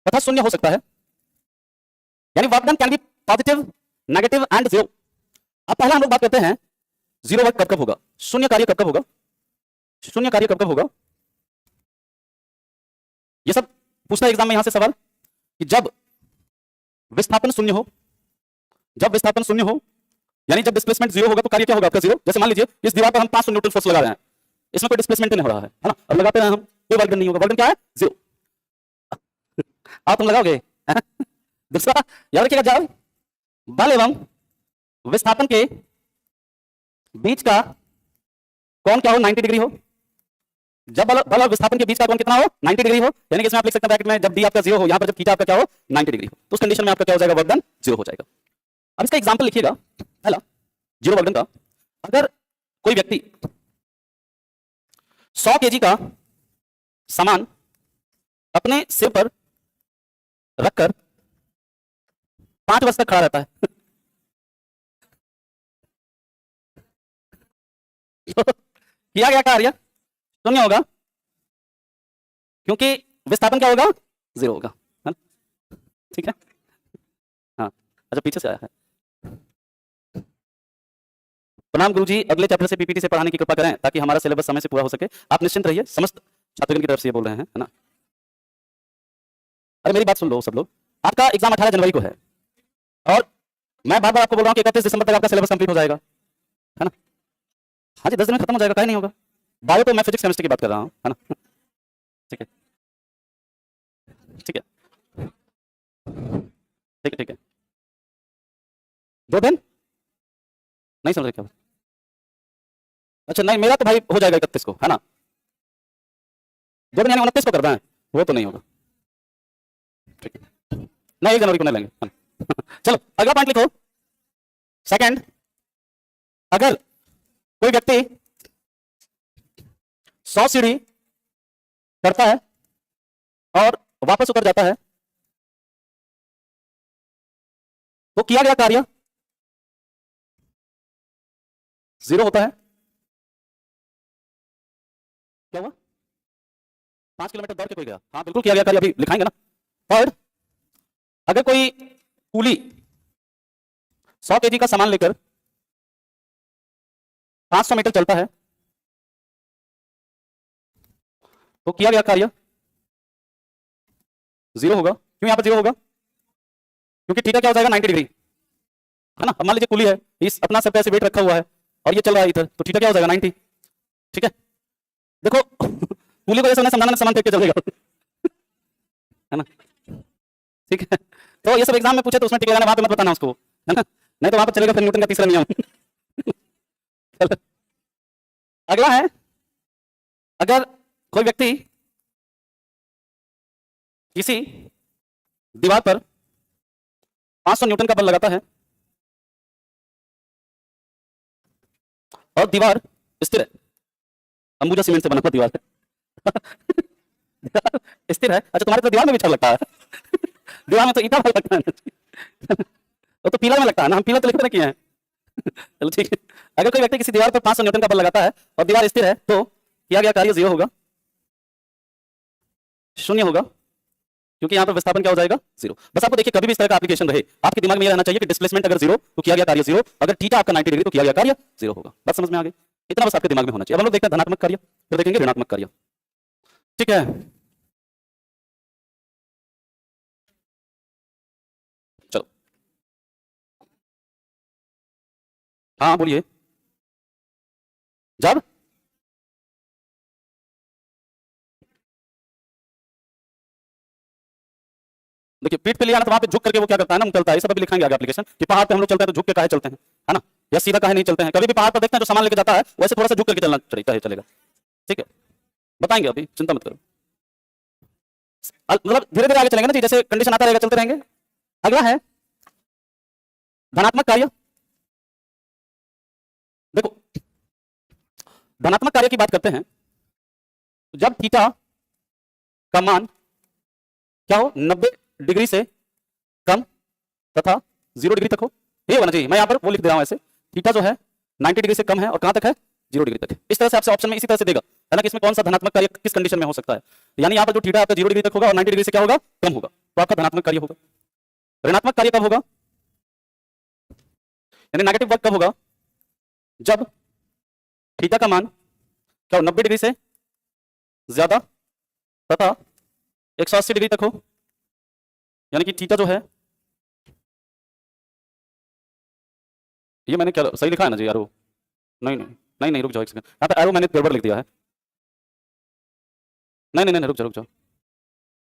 तथा शून्य हो सकता है, यानी work done can be positive, negative and 0। अब पहले हम लोग बात करते हैं 0 वर्क कब कब होगा, शून्य कार्य कब कब होगा, शून्य कार्य कब कब होगा, ये सब पूछता है एग्जाम में यहां से सवाल कि जब विस्थापन शून्य हो, जब विस्थापन शून्य हो यानी जब डिस्प्लेसमेंट 0 होगा तो कार्य क्या होगा आपका 0, जैसे मान लीजिए इस दीवार पर हम 500 न्यूटन फोर्स लगा रहे हैं, इसमें कोई डिस्प्लेसमेंट नहीं हो रहा है ना, अब लगाते हैं हम, कोई वर्क डन नहीं होगा, वर्क डन क्या है 0, आप तुम लगाओगे दूसरा याद रखिएगा, जब बल एवं विस्थापन के बीच का कोण क्या हो 90 डिग्री हो, जब बल और विस्थापन के बीच का कोण कितना हो 90 डिग्री हो, यानी कि इसमें आप लिख सकते हैं ब्रैकेट में जब d आपका 0 हो, यहां पर जब थीटा आपका क्या हो 90 डिग्री हो, तो उस कंडीशन में आपका क्या हो जाएगा, वर्क डन 0 हो जाएगा। अब इसका एग्जांपल लिखिएगा, पहला 0 वर्क डन का, अगर कोई व्यक्ति 100 केजी का सामान अपने सिर पर रखकर 5 वर्ष तक खड़ा रहता है किया गया कार्य शून्य होगा, क्योंकि विस्थापन क्या होगा 0 होगा, है ना? ठीक है, हाँ। अच्छा, पीछे से आया है। प्रणाम गुरुजी, अगले चैप्टर से पीपीटी से पढ़ाने की कृपा करें ताकि हमारा सिलेबस समय से पूरा हो सके। आप निश्चिंत रहिए, समस्त छात्रगण की तरफ से ये बोल रहे हैं, है ना? अरे मेरी बात सुन लो सब लोग, आपका एग्जाम 18 जनवरी को है और मैं बार बार आपको बोल रहा हूँ कि 31 दिसंबर तक आपका सिलेबस कंप्लीट हो जाएगा, है ना? हाँ जी, 10 दिन में खत्म हो जाएगा, काहे नहीं होगा? बायो तो मैं फिजिक्स केमिस्ट्री की बात कर रहा हूँ, है ना? ठीक है, ठीक है, ठीक है, ठीक है। 2 दिन नहीं समझ रहे क्या? अच्छा नहीं, मेरा तो भाई हो जाएगा 31 को, है ना? 2 दिन यानी 29 को करना है, वो तो नहीं होगा। ठीक है, नहीं 1 जनवरी को नहीं लेंगे, है ना? चलो अगला पॉइंट लिखो। सेकंड, अगर कोई व्यक्ति 100 सीढ़ी चढ़ता है और वापस उतर जाता है तो किया गया कार्य 0 होता है। क्या हुआ? 5 किलोमीटर दौड़ के कोई गया, हाँ बिल्कुल किया गया कार्य, अभी लिखाएंगे ना। थर्ड, अगर कोई कूली 100 केजी का सामान लेकर 500 मीटर चलता है तो किया गया कार्य 0 होगा। क्यों यहां पर 0 होगा? क्योंकि थीटा क्या हो जाएगा? 90 डिग्री, है ना? अब मान लीजिए कूली है, इस अपना सब ऐसे वेट रखा हुआ है और ये चल रहा है इधर, तो थीटा क्या हो जाएगा? 90। ठीक है, देखो कूली को जैसे उन्हें समझाना सामान फेंक के चलेगा, है ना? ठीक है, तो ये सब एग्जाम में पूछे तो उसमें टिक लगाना, वहां पे मत बताना उसको, है ना? नहीं तो वहां पर चलेगा फिर न्यूटन का तीसरा नियम। अगला है, अगर कोई व्यक्ति किसी दीवार पर 500 न्यूटन का बल लगाता है और दीवार स्थिर है, अंबुजा सीमेंट से बना हुआ दीवार है। स्थिर है। अच्छा, तुम्हारे तो दीवार में भी छड़ लगता है। दीवार में तो ईटा भाई लगता है ना। वो तो पीलर में लगता है ना, हम पीलर तो लिख किए हैं। चलो ठीक है, अगर कोई व्यक्ति किसी दीवार पर 500 न्यूटन का बल लगाता है और दीवार स्थिर है तो किया गया कार्य 0 होगा, 0 होगा, क्योंकि यहां पर विस्थापन क्या हो जाएगा? 0। बस आपको देखिए, कभी भी इस तरह का एप्लीकेशन रहे आपके दिमाग में यह रहना चाहिए कि डिस्प्लेसमेंट अगर 0 तो किया गया कार्य 0, अगर थीटा आपका 90 डिग्री तो किया गया कार्य 0 होगा। बात समझ में आ गई? इतना बस आपके दिमाग में होना चाहिए। अब हम लोग देखते हैं धनात्मक कार्य, फिर देखेंगे ऋणात्मक कार्य। ठीक है, चलो हाँ बोलिए। जब देखिए पीठ पे लिया ना तो वहां पे झुक करके वो क्या करता है ना, चलता है। ये सब अभी लिखाएंगे आगे एप्लीकेशन कि पहाड़ पे हम लोग चलते हैं तो झुक के काहे चलते हैं, है ना? या सीधा काहे नहीं चलते हैं? कभी भी पहाड़ पर देखते हैं जो सामान लेके जाता है वैसे थोड़ा सा झुक करके चलना चाहिए, चलेगा। ठीक है, बताएंगे, अभी चिंता मत करो। मतलब धीरे धीरे आगे चलेंगे ना जी, जैसे कंडीशन आता रहेगा चलते रहेंगे। अगला है धनात्मक कार्य। देखो धनात्मक कार्य की बात करते हैं तो जब थीटा का मान क्या हो? 90 डिग्री से कम तथा 0 डिग्री तक हो, ये होना चाहिए। मैं यहां पर वो लिख दे रहा हूं ऐसे, थीटा जो है 90 डिग्री से कम है और कहां तक है? 0 डिग्री तक है। इस तरह से आपसे ऑप्शन में इसी तरह से देगा, है ना, कि इसमें कौन सा धनात्मक कार्य किस कंडीशन में हो सकता है। यानी यहां पर जो थीटा आपका 0 डिग्री तक होगा और 90 डिग्री से क्या होगा? कम होगा, तो आपका धनात्मक कार्य होगा। ऋणात्मक कार्य कब होगा? यानी नेगेटिव वर्क कब होगा? जब थीटा का मान क्या हो? 90 डिग्री से ज्यादा तथा 180 डिग्री तक हो, यानी कि थीटा जो है, ये मैंने क्या सही लिखा है ना जी? एरो नहीं नहीं नहीं नहीं, रुक जाओ एक सेकंड, यहाँ पे एरो मैंने गड़बड़ लिख दिया है। नहीं नहीं नहीं, रुक जाओ रुक जाओ,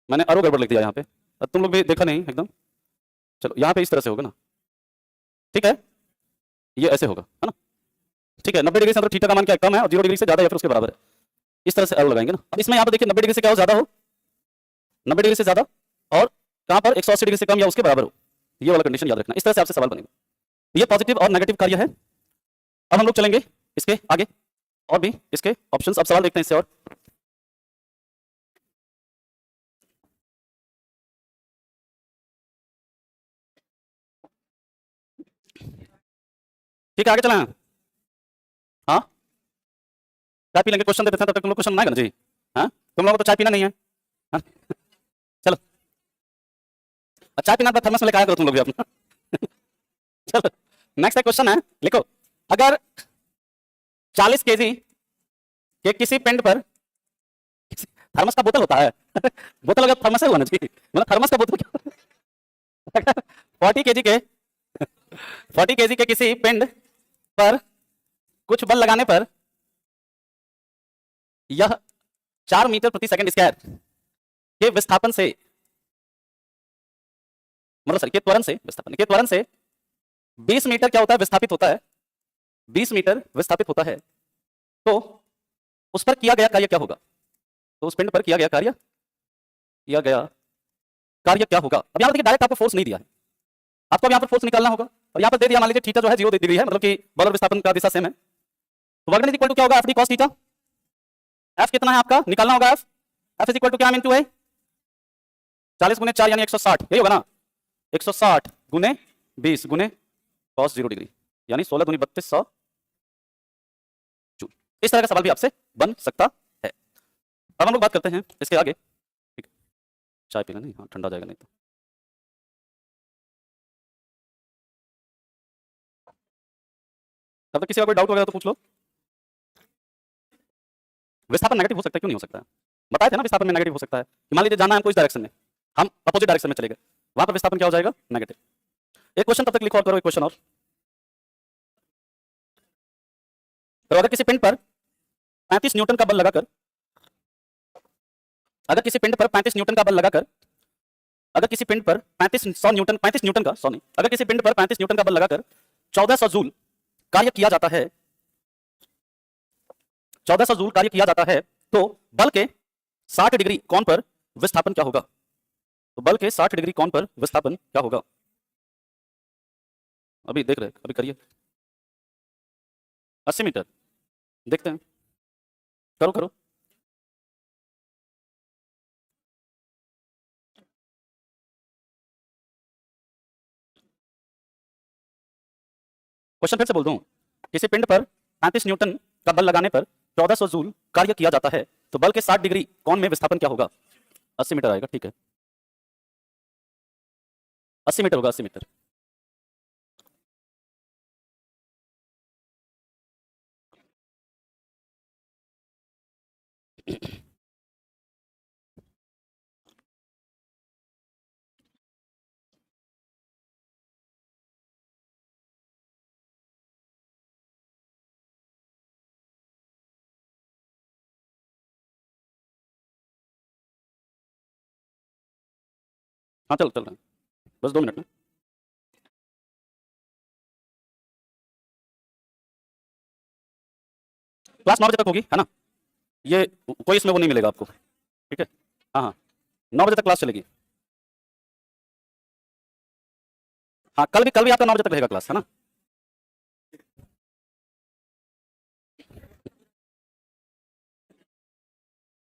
मैंने एरो गड़बड़ लिख दिया यहाँ पे, अब तुम लोग भी देखा नहीं एकदम। चलो यहाँ पे इस तरह से होगा ना, ठीक है, ये ऐसे होगा, है ना? ठीक है, 90 डिग्री से मतलब थीटा का मान क्या कम है और 0 डिग्री से ज्यादा या फिर उसके बराबर है, इस तरह से एरो लगाएंगे ना। अब इसमें यहाँ पे देखिए 90 डिग्री से क्या हो? ज्यादा हो, 90 डिग्री से ज्यादा, और कहां पर? 180 डिग्री से कम या उसके बराबर हो, ये वाला कंडीशन याद रखना। इस तरह से आपसे सवाल बनेगा। ये पॉजिटिव और नेगेटिव कार्य है। अब हम लोग चलेंगे इसके आगे और भी इसके ऑप्शंस। अब सवाल देखते हैं इससे और। ठीक है, आगे चलें। हाँ, चाय पी लेंगे, क्वेश्चन देते हैं तब तक तुम लोग क्वेश्चन बनाएगा ना जी। हाँ, तुम लोगों को तो चाय पीना नहीं है, हाँ? चलो चाय पीना थर्मस में लेकर आया करो तुम लोग भी अपना। चलो नेक्स्ट क्वेश्चन है, लिखो। अगर 40 केजी के किसी पिंड पर, थर्मस का बोतल होता है बोतल अगर थर्मस है होना चाहिए, मतलब थर्मस का बोतल क्या 40 केजी के 40 केजी के किसी पिंड पर कुछ बल लगाने पर यह 4 मीटर प्रति सेकंड स्क्वायर के विस्थापन से, मतलब सर के त्वरण से, विस्थापन के त्वरण से 20 मीटर क्या होता है, विस्थापित होता है। 20 मीटर विस्थापित होता है, तो उस पर किया गया कार्य क्या होगा? तो उस पिंड पर किया गया कार्य क्या होगा? अब यहां पर देखिए डायरेक्ट आपको फोर्स नहीं दिया है, आपको अब यहां पर फोर्स निकालना होगा, और यहां पर दे दिया मान लीजिए थीटा जो है 0 दे दी गई है, मतलब कि बल और विस्थापन का दिशा सेम है। तो वर्क डन इक्वल टू क्या होगा? F D cos theta. F कितना है आपका, निकालना होगा F. F is equal to क्या इनटू है 40 गुने 4 यानी 160, यही होगा ना। 160 गुने 20 गुने कॉस 0 डिग्री यानी 16 दूनी 3200 जूल। इस तरह का सवाल भी आपसे बन सकता है। अब हम लोग बात करते हैं इसके आगे, ठीक है। चाय पीना नहीं, हाँ ठंडा जाएगा नहीं तो। तब तक किसी का कोई डाउट वगैरह तो पूछ लो। विस्थापन नेगेटिव हो सकता है, क्यों नहीं हो सकता है? बताए थे ना विस्थापन में नेगेटिव हो सकता है। मान लीजिए जाना है हमको इस डायरेक्शन में, हम अपोजिट डायरेक्शन में चले गए, वहां पर विस्थापन क्या हो जाएगा? नेगेटिव। एक क्वेश्चन तब तक लिखो और करो एक क्वेश्चन और। तो अगर किसी पिंड पर 35 न्यूटन का बल लगाकर, अगर किसी पिंड पर 35 न्यूटन का बल लगाकर, अगर किसी पिंड पर 35 न्यूटन का, सॉरी, अगर किसी पिंड पर 35 न्यूटन का बल लगाकर 1400 जूल कार्य किया जाता है, 1400 जूल कार्य किया जाता है, तो बल के 60 डिग्री कोण पर विस्थापन क्या होगा? तो बल के 60 डिग्री कोण पर विस्थापन क्या होगा? अभी देख रहे, अभी करिए। 80 मीटर, देखते हैं, करो करो। क्वेश्चन फिर से बोल दूं, किसी पिंड पर 35 न्यूटन का बल लगाने पर 1400 जूल कार्य किया जाता है, तो बल के 60 डिग्री कोण में विस्थापन क्या होगा? 80 मीटर आएगा, ठीक है। 80 मीटर होगा, 80 मीटर। हाँ चल रहा है, बस 2 मिनट में। क्लास 9 बजे तक होगी, है ना? ये कोई इसमें वो नहीं मिलेगा आपको, ठीक है। हाँ हाँ, 9 बजे तक क्लास चलेगी। हाँ कल भी आपका 9 बजे तक रहेगा क्लास, है ना?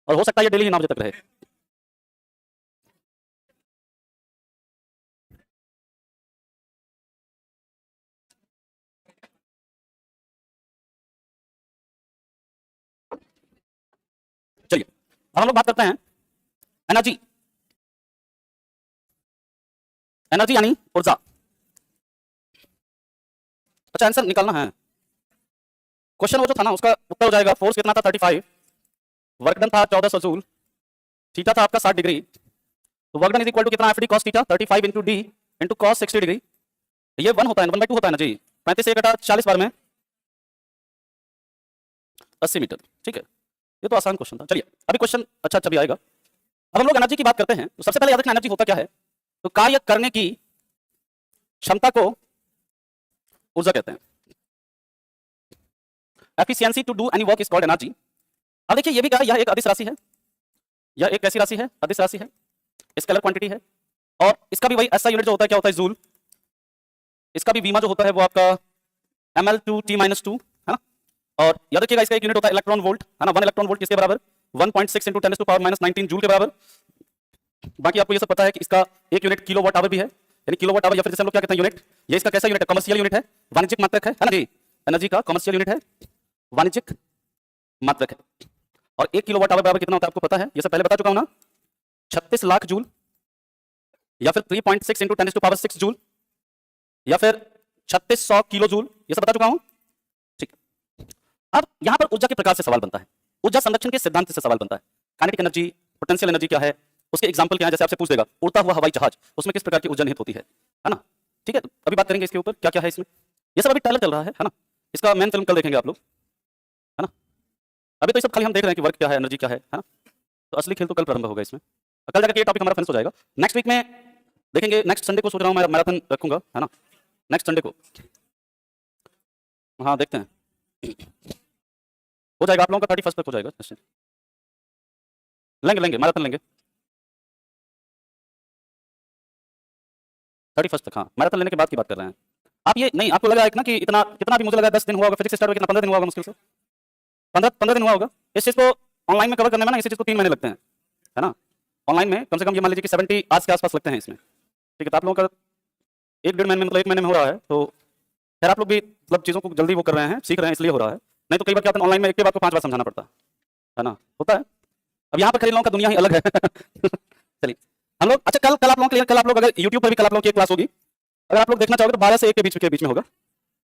और हो सकता है ये डेली ही 9 बजे तक रहे। चलिए अब हम लोग बात करते हैं एनर्जी। एनर्जी यानी ऊर्जा। अच्छा आंसर निकालना है। क्वेश्चन वो जो था ना उसका उत्तर हो जाएगा, फोर्स कितना था 35, वर्क डन था 1400 जूल, थीटा था आपका 60 डिग्री, तो work done is equal to कितना? F D cos theta 35 into D into cos 60 degree. ये 1 होता है, 1/2 होता है ना जी। 35 से घटा 40 बार में 80 मीटर, ठीक है। ये तो आसान क्वेश्चन था। चलिए अभी क्वेश्चन अच्छा भी आएगा। अब हम लोग एनर्जी की बात करते हैं, तो सबसे पहले याद रखना एनर्जी होता क्या है? तो कार्य करने की क्षमता को ऊर्जा कहते हैं। Efficiency to do any work is called energy. अब देखिए ये भी कहा, यह एक अदिश राशि है, यह एक कैसी राशि है? अदिश राशि है, स्केलर क्वांटिटी है, और इसका भी वही ऐसा यूनिट जो होता है क्या होता है? जूल। इसका भी वीमा जो होता है वो आपका ml/t-2, है ना? और याद रखिएगा इसका एक यूनिट होता है इलेक्ट्रॉन वोल्ट, है ना? 1 इलेक्ट्रॉन वोल्ट किसके बराबर? 1.6 × 10⁻⁻19 जूल के बराबर। बाकी आपको ये सब पता है कि इसका एक यूनिट किलो वाट आवर भी है, यानी किलो वाट आवर, या फिर जैसे हम लोग क्या कहते हैं यूनिट, ये इसका कैसा यूनिट है? कमर्शियल यूनिट है, वाणिज्यिक मात्रक है ना जी? एनर्जी का कमर्शियल यूनिट है, वाणिज्यिक मात्रक है। और 1 किलो वाट आवर बराबर कितना होता है आपको पता है? ये सब पहले बता चुका हूं ना, 36 लाख जूल, या फिर 3.6 इंटू 10⁻⁶ जूल, या फिर 3600 किलो जूल, ये सब बता चुका हूं। ठीक, अब यहां पर ऊर्जा के प्रकार से सवाल बनता है, ऊर्जा संरक्षण के सिद्धांत से सवाल बनता है। काइनेटिक एनर्जी, पोटेंशियल एनर्जी क्या है, उसके एग्जांपल क्या है, जैसे आपसे पूछ देगा उड़ता हुआ हवाई जहाज, उसमें किस प्रकार की ऊर्जा निहित होती है ना। ठीक है, तो अभी बात करेंगे इसके ऊपर क्या क्या है इसमें, ये सब अभी ट्रेलर चल रहा है ना, इसका मेन फिल्म कल देखेंगे आप लोग, है ना। अभी तो ये सब खाली हम देख रहे हैं कि वर्क क्या है, एनर्जी क्या है ना। तो असली खेल तो कल प्रारंभ होगा इसमें, कल जाकर ये टॉपिक हमारा फिनिश हो जाएगा। नेक्स्ट वीक में देखेंगे, नेक्स्ट संडे को सोच रहा हूँ मैं मैराथन रखूंगा, है ना, नेक्स्ट संडे को। हाँ देखते हैं, हो जाएगा आप लोगों का 31 तक हो जाएगा, लेंगे लेंगे मैराथन लेंगे 31 तक। हाँ मैराथन लेने के बाद की बात कर रहे हैं आप। ये नहीं आपको लगा ना कि इतना कितना भी मुझे लगा 10 दिन हुआ होगा, फिजिक्स स्टार्ट हुआ कितना 15 दिन हुआ होगा, मुश्किल से 15 दिन हुआ होगा। इस चीज को ऑनलाइन में कवर करने में ना इसी चीज को 3 महीने लगते हैं, है ना। ऑनलाइन में कम से कम ये मान लीजिए कि 70 आज के आसपास लगते हैं इसमें। ठीक है, तो आप लोगों का 1-1.5 महीने में, मतलब 1 महीने में हो रहा है, तो खैर आप लोग भी मतलब चीज़ों को जल्दी वो कर रहे हैं, सीख रहे हैं, इसलिए हो रहा है। नहीं तो कई बार क्या होता है ऑनलाइन में एक के बाद को 5 बार समझाना पड़ता है ना, होता है। अब यहाँ पर खरीद लोगों का दुनिया ही अलग है चलिए हम लोग, अच्छा कल आप लोगों के लिए, कल आप लोग अगर यूट्यूब पर भी कल आप लोगों की एक क्लास होगी, अगर आप लोग देखना चाहोगे तो 12 से 1 के बीच में होगा।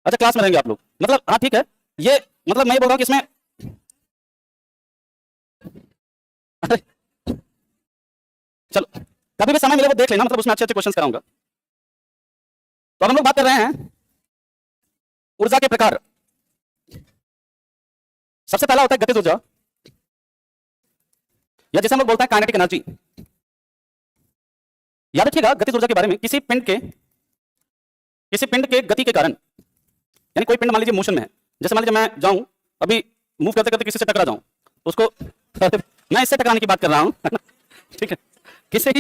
अच्छा क्लास में रहेंगे आप लोग, मतलब हाँ ठीक है, ये मतलब मैं ये बोल रहा हूँ कि इसमें चलो कभी भी समय मिले वो देख लेना, मतलब उसमें अच्छे अच्छे क्वेश्चन कराऊंगा। तो अब हम लोग बात कर रहे हैं ऊर्जा के प्रकार। सबसे पहला होता है गतिज ऊर्जा, या जैसे हम लोग बोलते हैं काइनेटिक एनर्जी। याद रखिएगा गतिज ऊर्जा के बारे में, किसी पिंड के गति के कारण, यानी कोई पिंड मान लीजिए मोशन में है, जैसे मान लीजिए मैं जाऊं अभी मूव करते करते किसी से टकरा जाऊं, उसको मैं इससे टकराने की बात कर रहा हूं ठीक है, किसी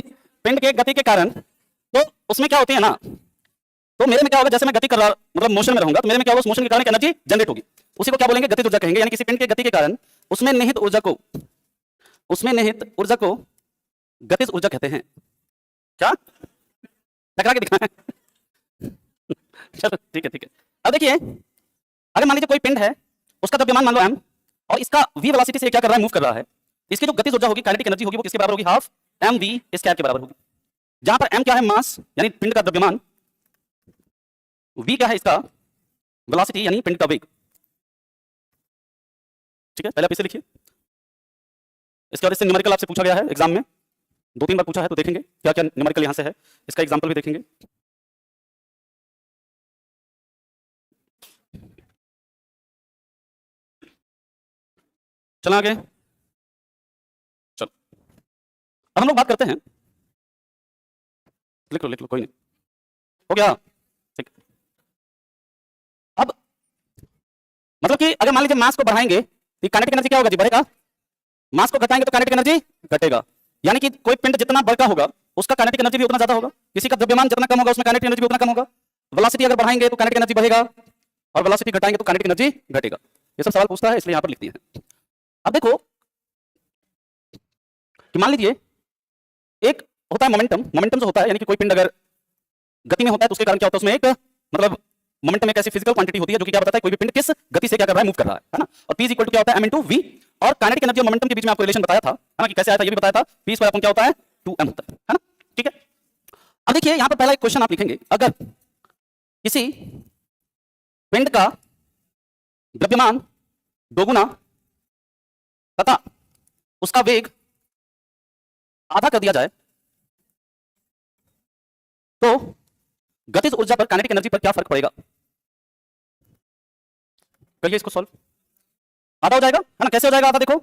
पिंड के गति के कारण, तो उसमें क्या होती है ना, तो मेरे में क्या होगा, जैसे मैं गति कर रहा मतलब मोशन में रहूंगा, तो मेरे में क्या होगा, उस मोशन के कारण एनर्जी जनरेट होगी, उसी को क्या बोलेंगे गतिज ऊर्जा कहेंगे। यानी किसी पिंड के गति के कारण उसमें निहित ऊर्जा को गतिज ऊर्जा कहते हैं। क्या टकरा के दिखाएं चलो ठीक है। अब देखिए अगर मान लीजिए कोई पिंड है, उसका द्रव्यमान मान लो m, और इसका v वेलोसिटी से क्या कर रहा है, मूव कर रहा है, इसकी जो गतिज ऊर्जा होगी, काइनेटिक एनर्जी होगी, वो किसके बराबर होगी, हाफ mv स्क्वायर के बराबर होगी। जहां पर m क्या है, मास यानी पिंड का द्रव्यमान, v क्या है इसका वेलोसिटी यानी पिंड का वेग। ठीक है, पहले आप इसे लिखिए। इसके बाद इससे न्यूमेरिकल आपसे पूछा गया है एग्जाम में, 2-3 बार पूछा है, तो देखेंगे क्या क्या न्यूमेरिकल यहां से है, इसका एग्जाम्पल भी देखेंगे। चला आगे, चलो अब हम लोग बात करते हैं, लिख लो कोई नहीं, हो गया ठीक। अब मतलब कि अगर मान लीजिए मास को बढ़ाएंगे तो काइनेटिक एनर्जी क्या होगा जी, बढ़ेगा। मास को घटाएंगे तो काइनेटिक एनर्जी घटेगा, यानी कि कोई पिंड जितना बड़ा होगा उसका काइनेटिक एनर्जी भी उतना ज्यादा होगा, किसी का द्रव्यमान जितना कम होगा उसमें काइनेटिक एनर्जी भी उतना कम होगा। वेलोसिटी अगर बढ़ाएंगे तो काइनेटिक एनर्जी बढ़ेगा, और वेलोसिटी घटाएंगे तो काइनेटिक एनर्जी घटेगा। ये सब सवाल पूछता है, इसलिए यहां पर लिख दिए हैं। अब देखो कि मान लीजिए एक होता है मोमेंटम जो होता है, यानी कि कोई पिंड अगर गति में होता है तो उसके कारण क्या होता है, उसमें एक मतलब मोमेंटम एक ऐसी फिजिकल क्वांटिटी होती है जो कि क्या बताता है कोई भी पिंड किस गति से क्या कर रहा है, मूव कर रहा है ना। और p इक्वल टू क्या होता है, m इंटू v। और काइनेटिक एनर्जी और मोमेंटम के बीच में आपको रिलेशन बताया था, है ना, कि कैसे आया था, ये भी बताया था, p स्क्वायर क्या होता है 2m होता है ना। ठीक है, अब देखिए यहां पर पहला एक क्वेश्चन आप लिखेंगे, अगर किसी पिंड का द्रव्यमान दोगुना तथा उसका वेग आधा कर दिया जाए, तो गतिज ऊर्जा पर, काइनेटिक एनर्जी पर क्या फर्क पड़ेगा। करिए इसको सॉल्व, आधा हो जाएगा, है ना। कैसे हो जाएगा आधा, देखो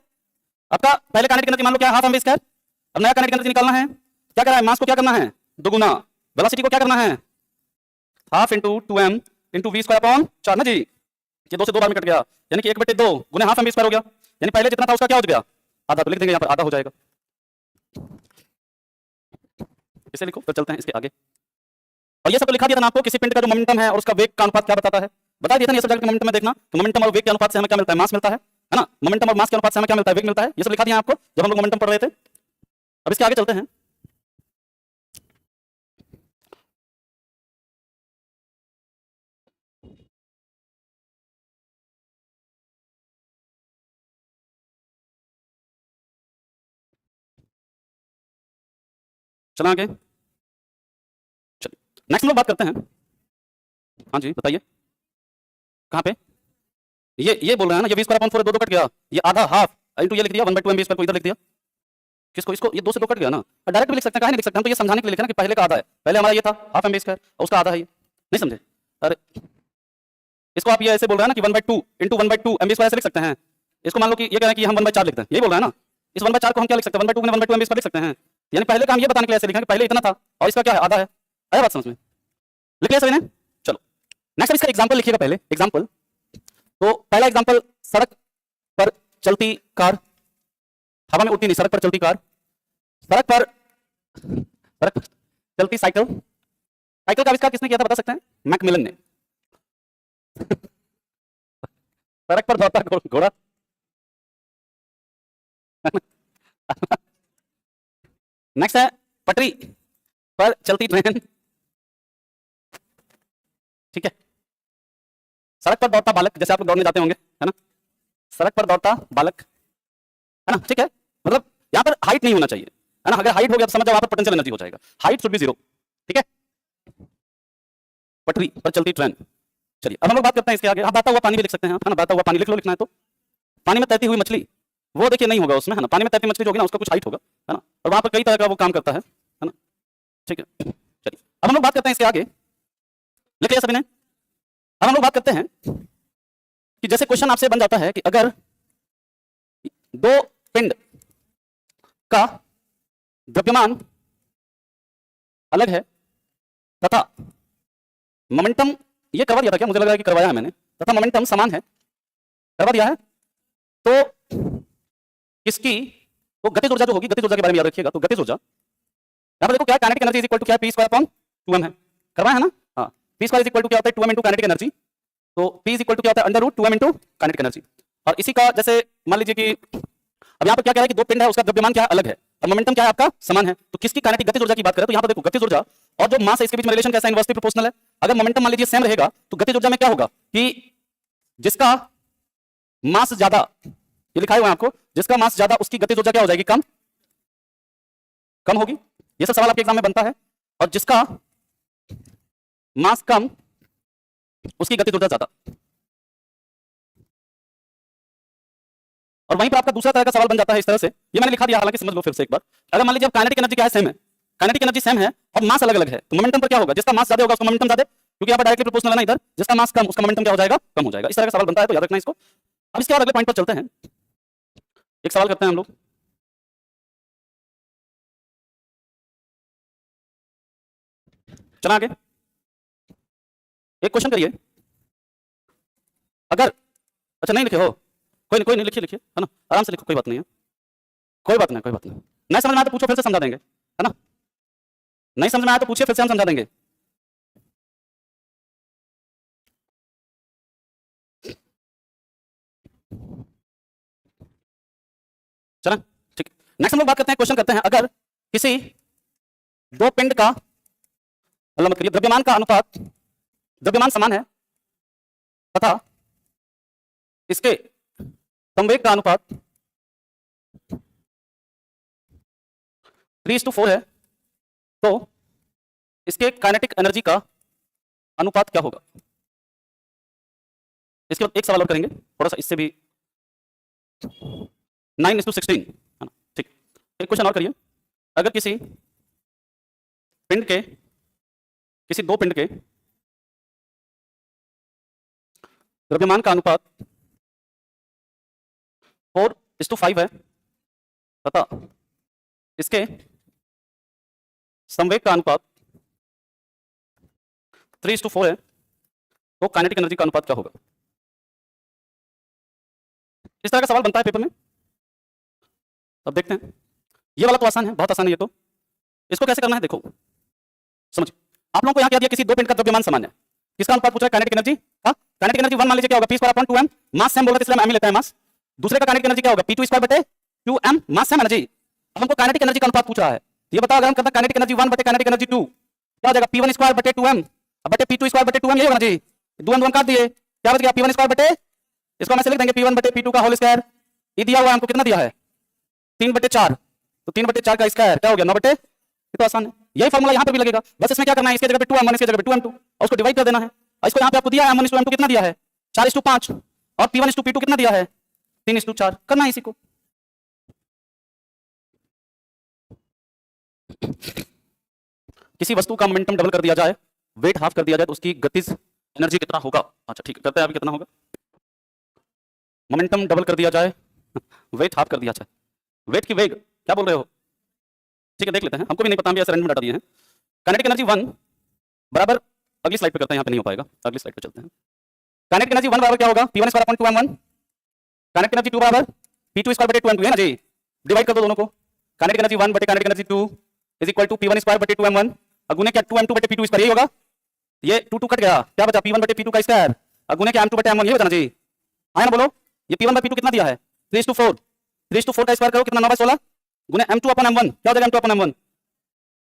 आपका पहले काइनेटिक एनर्जी मान लो क्या है, हाफ एम वी स्क्वायर। अब नया काइनेटिक एनर्जी निकालना है, क्या करना है, मास को क्या करना है, दोगुना, वेलोसिटी को क्या करना है, half into 2m into V square upon 4 ना जी, ये 2 से 2 बार में कट गया, यानी कि 1/2 गुने हाफ एम वी स्क्वायर हो गया, यानी पहले जितना था उसका क्या हो गया, आधा। तो लिख देंगे यहाँ पर आधा हो जाएगा, इसे लिखो, फिर चलते हैं इसके आगे। और ये सब तो लिखा दिया था ना आपको, किसी पिंड का जो मोमेंटम है और उसका वेग का अनुपात क्या बताता है, बता दिया था। ये सब जाकर मोमेंटम में देखना, तो मोमेंटम और वेग के अनुपात से हमें क्या मिलता है, मास मिलता है ना। मोमेंटम और मास के अनुपात से हमें क्या मिलता है, वेग मिलता है। ये सब लिखा दिया आपको जब हम लोग मोमेंटम पढ़ रहे थे। अब इसके आगे चलते हैं। चला आगे, नेक्स्ट हम लोग बात करते हैं, हाँ जी बताइए कहाँ पे, ये बोल रहे हैं ना, ये वी स्क्वायर अपॉन 4 है, दो कट गया, ये आधा हाफ इंटू ये लिख दिया 1/2 mv स्क्वायर को इधर लिख दिया, किसको इसको, ये 2 से 2 कट गया ना, डायरेक्ट भी लिख सकते हैं, काहे नहीं लिख सकते, हम तो ये समझाने के लिए लिखा ना कि पहले का आधा है, पहले हमारा ये था हाफ mv स्क्वायर और उसका आधा है ये, नहीं समझे, अरे इसको आप ये ऐसे बोल रहे हैं ना कि 1/2 इंटू 1/2 mv स्क्वायर से लिख सकते हैं, इसको मान लो कि ये कह रहे हैं कि हम 1/4 लिखते हैं, यही बोल रहे हैं ना, इस 1/4 को हम क्या लिख सकते हैं, 1/2 1/2 mv स्क्वायर लिख सकते हैं, यानी पहले का हम ये बताने के लिए ऐसे लिखेंगे पहले इतना था और इसका क्या है आधा है, आया बात समझ में, लिख लिया सभी ने, चलो नेक्स्ट इसका एग्जांपल लिखिएगा पहले, एग्जांपल, तो पहला एग्जांपल, सड़क पर चलती कार, हवा में उड़ती नहीं, सड़क पर चलती कार, सड़क पर चलती साइकिल, साइकिल का आविष्कार किसने किया था बता सकते हैं, मैकमिलन ने, सड़क पर दौड़ता घोड़ा, नेक्स्ट है पटरी पर चलती ट्रेन, ठीक है, सड़क पर दौड़ता बालक, जैसे आप लोग दौड़ने जाते होंगे है ना, सड़क पर दौड़ता बालक है ना, ठीक है, मतलब यहां पर हाइट नहीं होना चाहिए है ना, अगर हाइट हो गया तो समझ जाओ वहां पर पोटेंशियल एनर्जी हो जाएगा, हाइट शुड बी 0, ठीक है, पटरी पर चलती ट्रेन, चलिए अब हम लोग बात करते हैं इसके आगे, आप बहता हुआ पानी भी लिख सकते हैं है ना, बहता हुआ पानी लिख लो, लिखना है तो, पानी में तैरती हुई मछली, वो देखिए नहीं होगा उसमें है ना, पानी में तैरती मछली जो होगी ना उसका कुछ हाइट होगा है ना, और वहां पर कई तरह का वो काम करता है ना, ठीक है, चलिए अब हम लोग बात करते हैं इसके आगे, लिख लिया सभी ने, अब हम लोग बात करते हैं कि जैसे क्वेश्चन आपसे बन जाता है कि अगर दो पिंड का द्रव्यमान अलग है तथा मोमेंटम, ये करवा दिया था क्या, मुझे लग रहा है कि करवाया है मैंने, तथा मोमेंटम समान है, करवा दिया है, तो किसकी वो गतिज ऊर्जा जो होगी, गतिज ऊर्जा के बारे में याद रखिएगा, तो गतिज ऊर्जा यहां पर देखो क्या, kinetic energy is equal to क्या, p स्क्वायर अपॉन 2m है, करवाया है ना, हाँ, p square is equal to क्या होता है 2m इनटू काइनेटिक एनर्जी, तो p इज इक्वल टू क्या होता है under root 2m into kinetic energy, और इसी का जैसे मान लीजिए कि अब यहाँ पर क्या कह रहा है कि दो पिंड है उसका द्रव्यमान क्या है अलग है और मोमेंटम क्या है आपका समान है, तो किसकी काइनेटिक गतिज ऊर्जा की बात करें तो यहाँ पर देखो गतिज ऊर्जा और जो मास है इसके बीच में रिलेशन कैसा है, इनवर्सली प्रोपोर्शनल है, अगर मोमेंटम मान लीजिए सेम रहेगा तो गतिज ऊर्जा में क्या होगा कि जिसका मास ज्यादा, ये लिखा हुआ है आपको, जिसका मास ज्यादा उसकी गतिज ऊर्जा क्या हो जाएगी, कम, कम होगी, ये सब सवाल आपके एग्जाम में बनता है, और जिसका मास कम उसकी गतिज ऊर्जा ज्यादा, और वहीं पर आपका दूसरा तरह का सवाल बन जाता है इस तरह से, ये मैंने लिखा दिया हालांकि समझ लो फिर से एक बार, अगर मान लीजिए काइनेटिक एनर्जी क्या है सेम है, काइनेटिक एनर्जी सेम है और मास अलग अलग है, तो मोमेंटम पर क्या होगा, जिसका मास ज्यादा होगा उसका मोमेंटम ज्यादा, क्योंकि यहाँ पर डायरेक्टली प्रोपोर्शनल है ना, इधर जिसका मास कम उसका मोमेंटम क्या हो जाएगा, कम हो जाएगा, इस तरह का सवाल बनता है, तो याद रखना इसको। अब इसके बाद अगले पॉइंट पर चलते हैं, एक सवाल करते हैं हम लोग, चला आगे, एक क्वेश्चन करिए, अगर, अच्छा नहीं लिखे हो, कोई नहीं लिखिए लिखिए है ना, आराम से लिखो, कोई बात नहीं है, कोई बात नहीं, कोई बात नहीं, नहीं समझ में आया तो पूछो फिर से समझा देंगे है ना, नहीं समझ में आया तो पूछिए फिर से हम समझा देंगे, चला ठीक। नेक्स्ट हम लोग बात करते हैं, क्वेश्चन करते हैं, अगर किसी दो पिंड का, मतलब मत करिए, द्रव्यमान का अनुपात, द्रव्यमान समान है तथा इसके संवेग का अनुपात 3:4 है, तो इसके काइनेटिक एनर्जी का अनुपात क्या होगा। इसके बाद एक सवाल और करेंगे थोड़ा सा इससे भी 9:16 है ना, ठीक। एक क्वेश्चन और करिए, अगर किसी पिंड के, किसी दो पिंड के द्रव्यमान का अनुपात 4:5 है तथा इसके संवेग का अनुपात 3:4 है, तो काइनेटिक एनर्जी का अनुपात क्या होगा। इस तरह का सवाल बनता है पेपर में। अब देखते हैं, ये वाला तो आसान है, बहुत आसान है ये तो। इसको कैसे करना है देखो, समझिए। आप लोगों को यहाँ क्या दिया, किसी दो पिंड का द्रव्यमान समान है, किसका अनुपात पूछ रहा है, काइनेटिक एनर्जी का। काइनेटिक एनर्जी 1 मान लीजिए क्या होगा, p²/2m, मास सेम बोल रहे थे इसलिए हम m ही लेते हैं मास। दूसरे का काइनेटिक एनर्जी क्या होगा, p²/2m, मास सेम एनर्जी। अब हमको काइनेटिक एनर्जी का अनुपात पूछ रहा है, ये बताओ अगर हम करते हैं काइनेटिक एनर्जी 1 बटे काइनेटिक एनर्जी 2, क्या हो जाएगा, p1²/2m बटे p2²/2m, यही होगा ना जी। 2 काट दिए, क्या बच गया, p1² बटे, इसको हम ऐसे लिख देंगे p1/p2 का होल स्क्वायर। ये दिया हुआ है हमको, कितना दिया है, 3/4, तो 3/4 का स्क्वायर क्या हो गया, 9/, ये तो आसान है। यही फॉर्मूला यहाँ पर भी लगेगा, बस इसमें क्या करना है, इसके जगह पे 2m1 इसके जगह पे 2m2 और उसको डिवाइड कर देना है। और इसको यहाँ पे आपको दिया है m1:m2 कितना दिया है 4:5 और p1:p2 कितना दिया है 3:4 करना है इसी को। किसी वस्तु का मोमेंटम डबल कर दिया जाए, वेट हाफ कर दिया जाए तो उसकी गतिज एनर्जी कितना होगा। अच्छा ठीक है, करते हैं अभी कितना होगा। मोमेंटम डबल कर दिया जाए, वेट हाफ कर दिया जाए, वेट की वेग क्या बोल रहे हो, ठीक है देख लेते हैं, हमको भी नहीं पता, हम भी ऐसे रैंडम डाटा दिए हैं। काइनेटिक एनर्जी 1 बराबर, अगली स्लाइड पे करते हैं, यहाँ पे नहीं हो पाएगा, अगली स्लाइड पे चलते हैं। काइनेटिक एनर्जी 1 बराबर क्या होगा p1² 2m1, काइनेटिक एनर्जी 2 बराबर p2² 2m2 है ना जी, डिवाइड कर दो दोनों को। काइनेटिक एनर्जी 1 बटे kinetic energy 2 is equal to p1² 2m1 और गुने क्या 2m2 बटे p2², यही होगा। ये 2 कट गया, क्या बचा p1 बटे p2 का स्क्वायर और गुने क्या m2 बटे m1, ये बचा ना जी, आया ना बोलो। ये p1 by p2 कितना दिया है 3:4, 3:4 का स्क्वायर करो कितना 9/16 गुने m2/m1, क्या हो जाएगा m2/m1,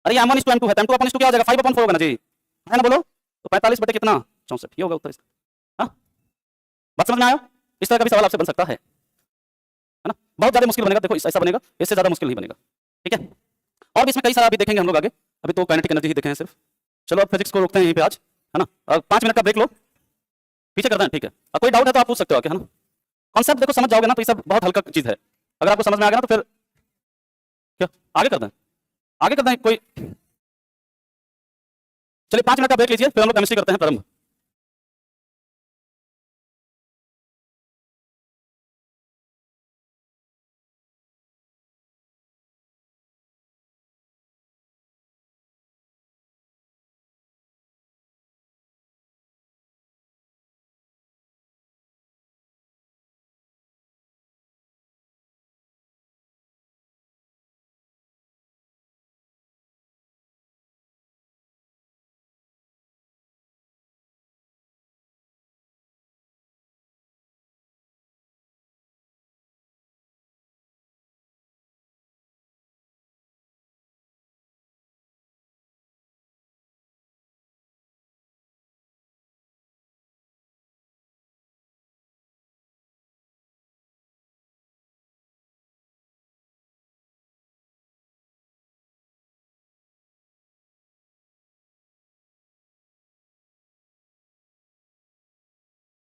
अरे ये m1:m2 है तो m2/m2 क्या हो जाएगा 5/4 होगा ना जी, है ना बोलो। तो 45 बटे कितना 64, ये होगा उत्तर इसका। हाँ बात समझ में आया, इस तरह का भी सवाल आपसे बन सकता है ना, बहुत ज्यादा मुश्किल बनेगा, देखो ऐसा बनेगा, इससे ज्यादा मुश्किल नहीं बनेगा, ठीक है। और भी इसमें कई सारा अभी देखेंगे हम लोग आगे, अभी तो काइनेटिक एनर्जी ही देखे हैं सिर्फ। चलो अब फिजिक्स को रोकते हैं यहीं पे आज, है ना, और 5 मिनट का ब्रेक लो, पीछे करते हैं, ठीक है। और कोई डाउट है तो आप पूछ सकते हो आके, है ना। कॉन्सेप्ट देखो समझ जाओगे ना तो ये सब बहुत हल्का चीज है, अगर आपको समझ में आ गया ना तो फिर क्या आगे करते हैं, आगे करते हैं कोई। चलिए 5 मिनट का ब्रेक लीजिए, फिर हम लोग केमिस्ट्री करते हैं प्रारंभ।